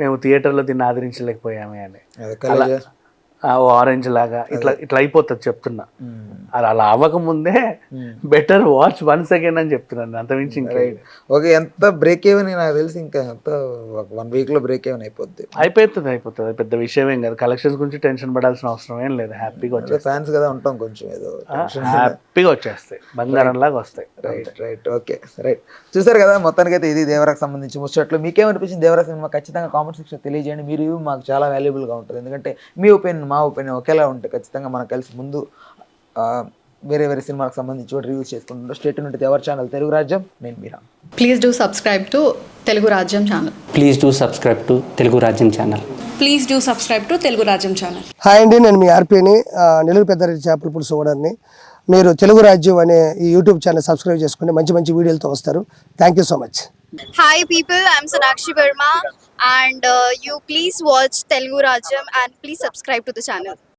మేము థియేటర్లో దీన్ని ఆదరించలేకపోయామే అని. ఆరెంజ్ లాగా ఇట్లా ఇట్లా అయిపోతుంది చెప్తున్నా. అది అలా అవ్వకముందే బెటర్ వాచ్ 1 సెకండ్ అని చెప్తున్నాను, అంతమించి ఇంకా ఓకే. ఎంత బ్రేక్ ఈవెన్ నాకు తెలిసి ఇంకా ఎంత 1 week లో బ్రేక్ ఈవెన్ అయిపోద్ది. అయిపోతుంది, పెద్ద విషయం ఏం కాదు. కలెక్షన్స్ గురించి టెన్షన్ పడాల్సిన అవసరం ఏం లేదు, హ్యాపీగా వచ్చేస్తాయి. ఫ్యాన్స్ కదా ఉంటాం కొంచెం ఏదో హ్యాపీగా వచ్చేస్తాయి, బంగారం లాగా వస్తాయి. Right okay right. చూసారు కదా, మొత్తానికి అయితే ఇది దేవరాకు సంబంధించి ముచ్చట్లు. మీకేమనిపించింది దేవరా సినిమా? ఖచ్చితంగా కామెంట్ సెక్షన్ తెలియజేయండి. మీరు మాకు చాలా వాల్యుబుల్గా ఉంటుంది, ఎందుకంటే మీ ఒపీనియన్ మా ఒపీనియన్ ఒకేలా ఉంటే ఖచ్చితంగా మనం కలిసి ముందు వేరే వేరే సినిమాలకు సంబంధించి కూడా రివ్యూస్ చేసుకుంటుంటాం. స్టేట్ ఉంటుంది ఎవరి ఛానల్ తెలుగు రాజ్యం, నేను Meera. Please do subscribe to Telugu Rajyam channel. Please do subscribe to Telugu Rajyam channel. Please do subscribe to Telugu Rajyam channel. Hi అండి, నేను మీ ఆర్పీని, నెల్లూరు పెద్దారెడ్డి చేపల పులుసు ఓనర్ని. మీరు తెలుగు రాజ్యం అనే ఈ యూట్యూబ్ ఛానల్ సబ్స్క్రైబ్ చేసుకుని మంచి మంచి వీడియోలతో వస్తారు. Thank you so much. Hi people, I'm Sonakshi Verma and you please watch Telugu Rajyam and please subscribe to the channel.